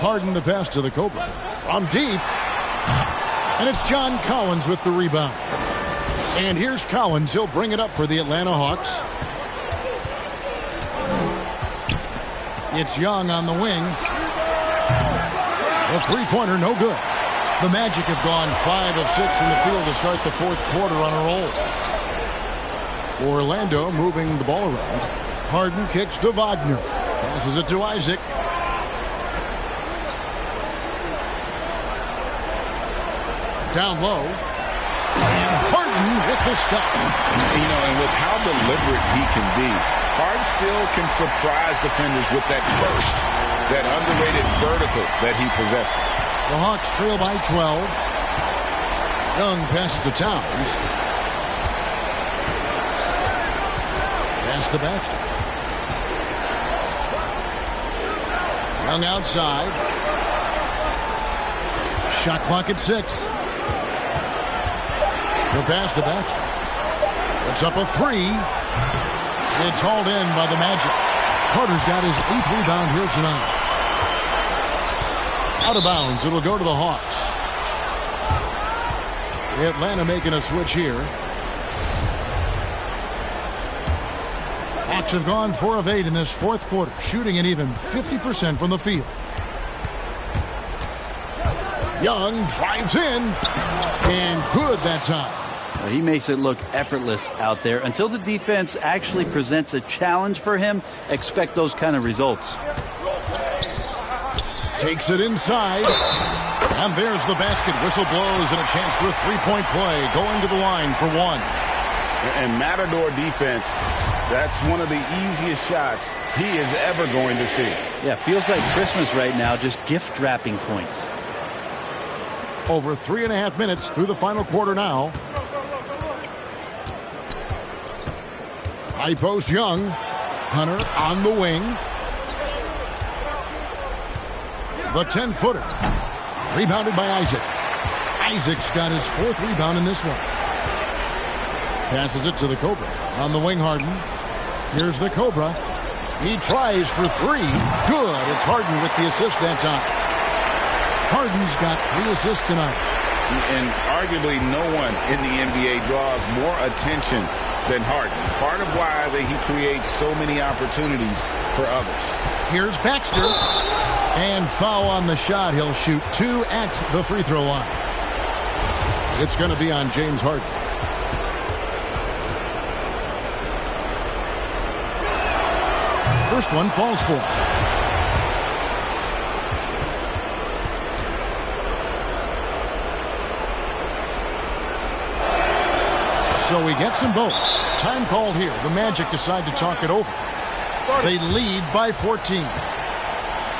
Harden the pass to the Cobra. From deep. And it's John Collins with the rebound. And here's Collins. He'll bring it up for the Atlanta Hawks. It's Young on the wing. The three-pointer, no good. The Magic have gone 5 of 6 from the field to start the fourth quarter on a roll. Orlando moving the ball around. Harden kicks to Wagner. Passes it to Isaac. Down low. And Harden with the stop. You know, and with how deliberate he can be, Harden still can surprise defenders with that burst, that underrated vertical that he possesses. The Hawks trail by 12. Young passes to Towns. Pass to Baxter. Young outside. Shot clock at 6. The pass to Baxter. It's up a 3. It's hauled in by the Magic. Carter's got his 8th rebound here tonight. Out of bounds. It'll go to the Hawks. Atlanta making a switch here. Hawks have gone 4 of 8 in this fourth quarter, shooting an even 50% from the field. Young drives in, and good that time. He makes it look effortless out there. Until the defense actually presents a challenge for him, expect those kind of results. Takes it inside. And there's the basket. Whistle blows and a chance for a three-point play. Going to the line for 1. And Matador defense, that's one of the easiest shots he is ever going to see. Yeah, feels like Christmas right now, just gift wrapping points. Over 3.5 minutes through the final quarter now. High post Young. Hunter on the wing. The 10-footer. Rebounded by Isaac. Isaac's got his 4th rebound in this one. Passes it to the Cobra. On the wing, Harden. Here's the Cobra. He tries for 3. Good. It's Harden with the assist that time. Harden's got 3 assists tonight. And arguably no one in the NBA draws more attention than Harden. Part of why he creates so many opportunities for others. Here's Baxter. And foul on the shot. He'll shoot 2 at the free throw line. It's going to be on James Harden. First one falls for him. So he gets them both. Time called here. The Magic decide to talk it over. They lead by 14.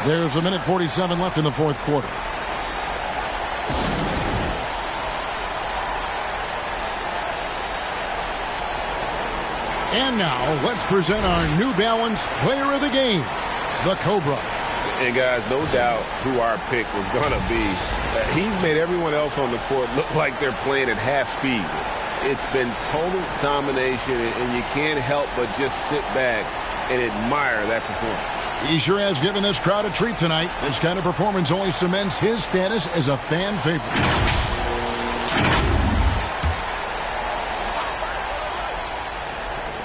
There's a minute 47 left in the fourth quarter. And now, let's present our New Balance Player of the Game, the Cobra. And guys, no doubt who our pick was going to be. He's made everyone else on the court look like they're playing at half speed. It's been total domination, and you can't help but just sit back and admire that performance. He sure has given this crowd a treat tonight. This kind of performance only cements his status as a fan favorite.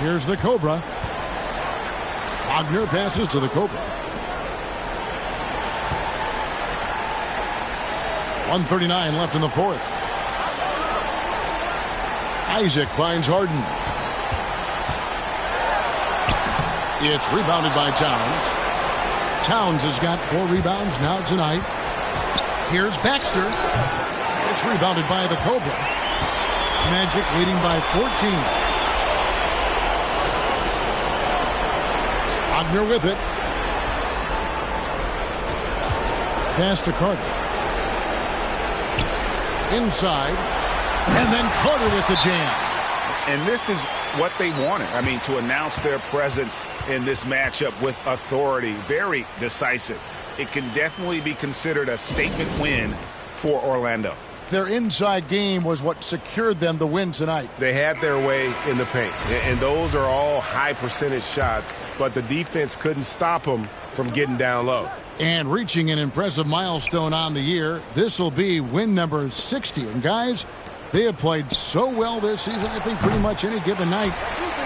Here's the Cobra. Wagner passes to the Cobra. 1:39 left in the fourth. Isaac finds Harden. It's rebounded by Towns. Towns has got 4 rebounds now tonight. Here's Baxter. It's rebounded by the Cobra. Magic leading by 14. Wagner with it. Pass to Carter. Inside. And then Carter with the jam. And this is what they wanted. I mean, to announce their presence in this matchup with authority. Very decisive. It can definitely be considered a statement win for Orlando. Their inside game was what secured them the win tonight. They had their way in the paint, and those are all high percentage shots, but the defense couldn't stop them from getting down low. And reaching an impressive milestone on the year, this will be win number 60. And guys, they have played so well this season. I think pretty much any given night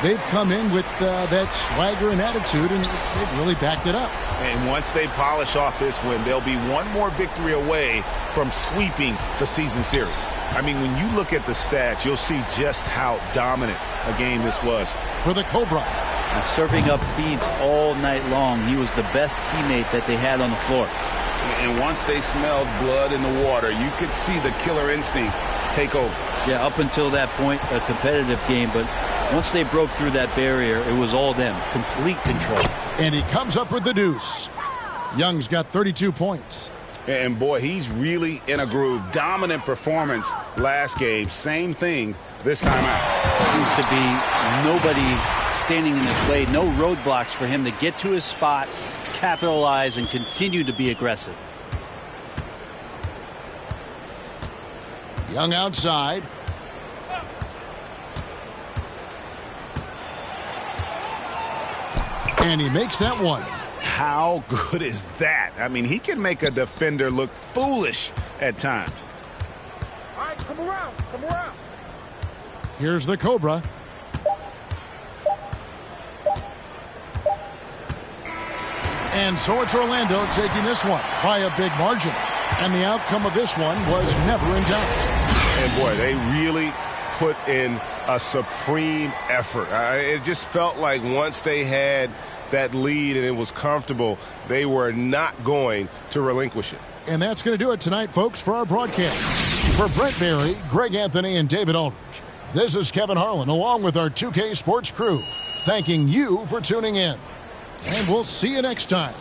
they've come in with that swagger and attitude, and they've really backed it up. And once they polish off this win, they'll be one more victory away from sweeping the season series. I mean, when you look at the stats, you'll see just how dominant a game this was. For the Cobra. And serving up feeds all night long. He was the best teammate that they had on the floor. And once they smelled blood in the water, you could see the killer instinct take over. Yeah, up until that point, a competitive game, but once they broke through that barrier, it was all them. Complete control. And he comes up with the deuce. Young's got 32 points. And boy, he's really in a groove. Dominant performance last game. Same thing this time out. Seems to be nobody standing in his way. No roadblocks for him to get to his spot, capitalize, and continue to be aggressive. Young outside. And he makes that one. How good is that? I mean, he can make a defender look foolish at times. All right, come around, come around. Here's the Cobra. And so it's Orlando taking this one by a big margin. And the outcome of this one was never in doubt. And boy, they really put in a supreme effort. It just felt like once they had that lead and it was comfortable, they were not going to relinquish it. And that's going to do it tonight, folks, for our broadcast. For Brent Barry, Greg Anthony, and David Aldridge, this is Kevin Harlan, along with our 2K Sports crew, thanking you for tuning in. And we'll see you next time.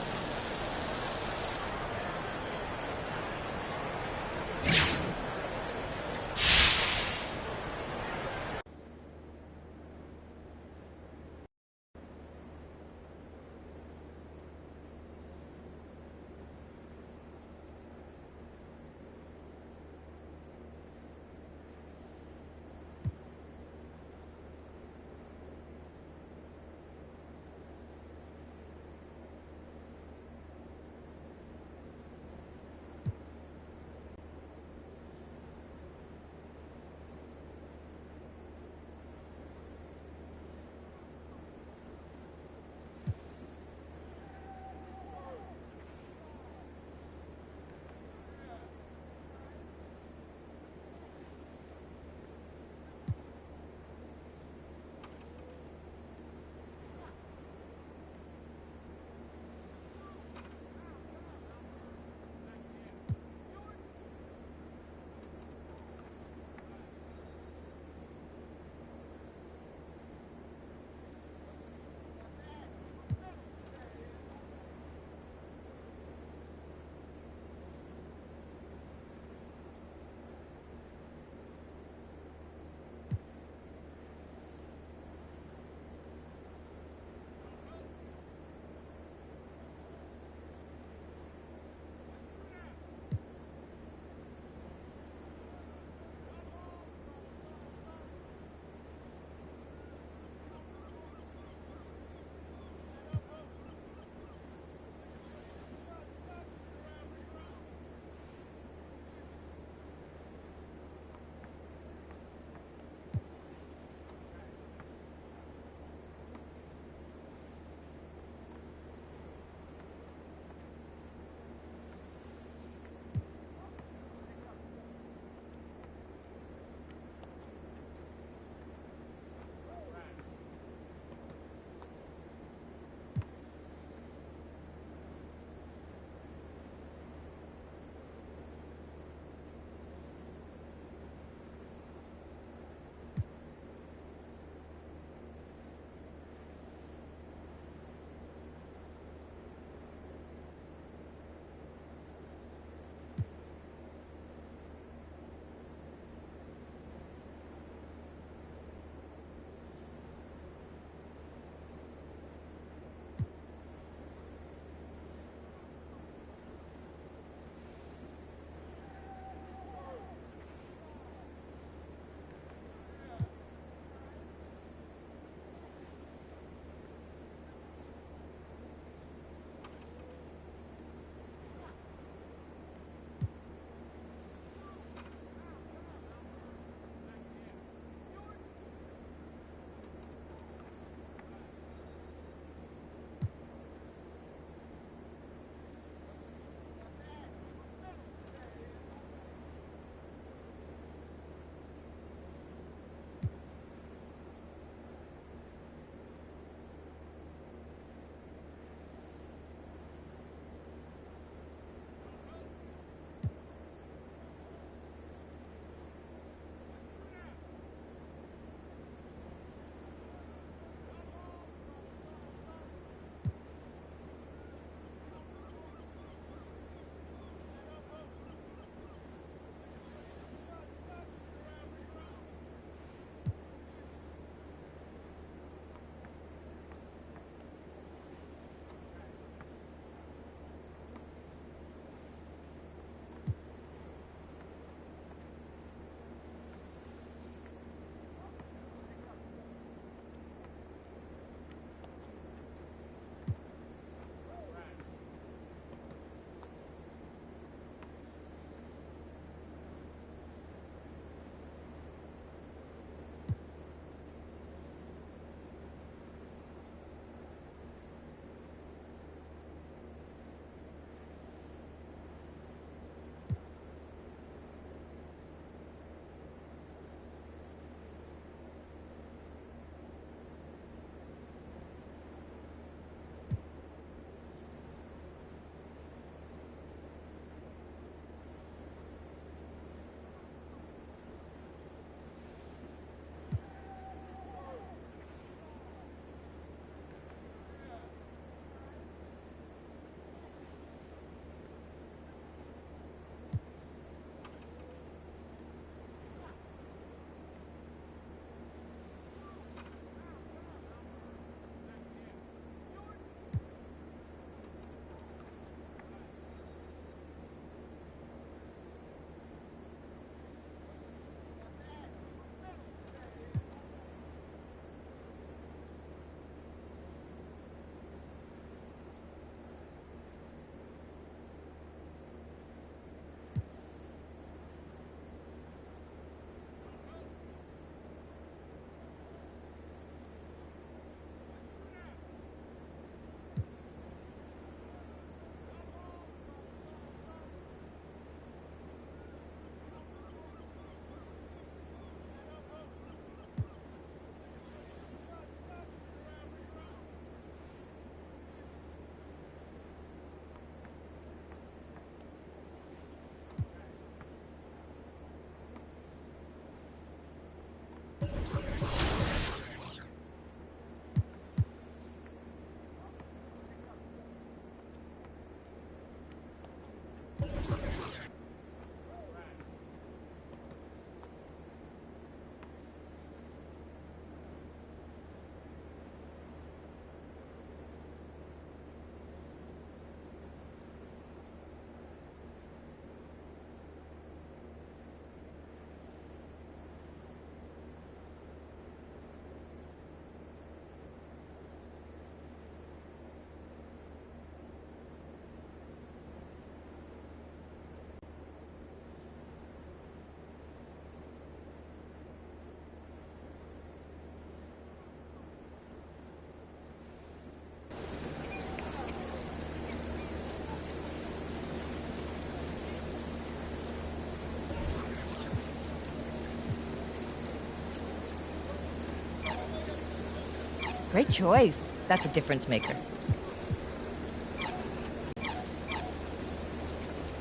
Great choice. That's a difference maker.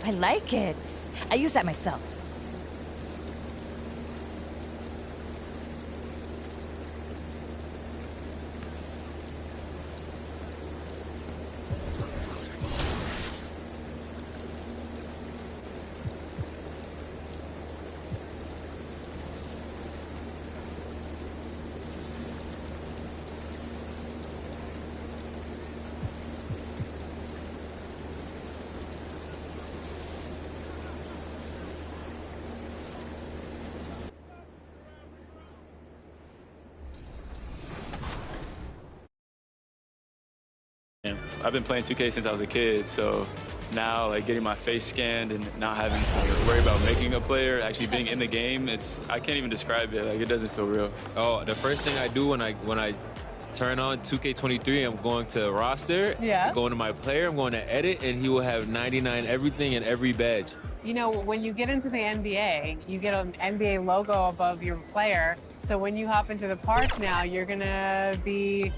I like it. I use that myself. I've been playing 2K since I was a kid, so now like getting my face scanned and not having to worry about making a player, actually being in the game, I can't even describe it. Like, it doesn't feel real. Oh, the first thing I do when I turn on 2K23, I'm going to roster, going to my player, I'm going to edit, and he will have 99 everything and every badge. You know, when you get into the NBA, you get an NBA logo above your player. So when you hop into the park now, you're going to be...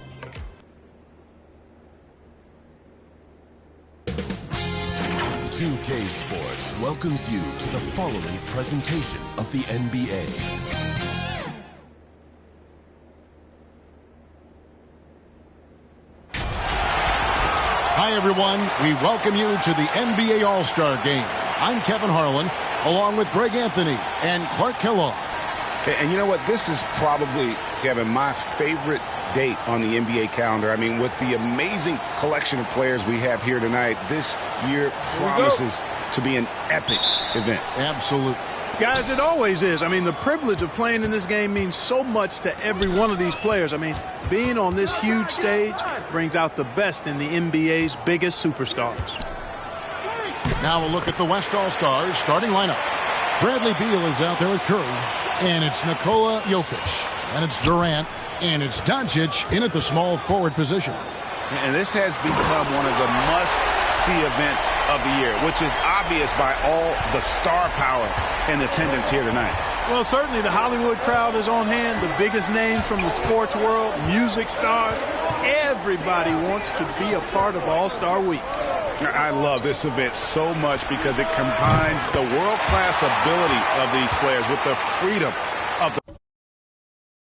.2K Sports welcomes you to the following presentation of the NBA. Hi, everyone. We welcome you to the NBA All-Star Game. I'm Kevin Harlan, along with Greg Anthony and Clark Kellogg. Okay, and you know what? This is probably, Kevin, my favorite date on the NBA calendar. I mean, with the amazing collection of players we have here tonight, this year promises to be an epic event. Absolutely. Guys, it always is. I mean, the privilege of playing in this game means so much to every one of these players. I mean, being on this huge stage brings out the best in the NBA's biggest superstars. Now a look at the West All-Stars starting lineup. Bradley Beal is out there with Curry, and it's Nikola Jokic, and it's Durant, and it's Doncic in at the small forward position. And this has become one of the must-see events of the year, which is obvious by all the star power in attendance here tonight. Well, certainly the Hollywood crowd is on hand, the biggest names from the sports world, music stars. Everybody wants to be a part of All-Star Week. I love this event so much because it combines the world-class ability of these players with the freedom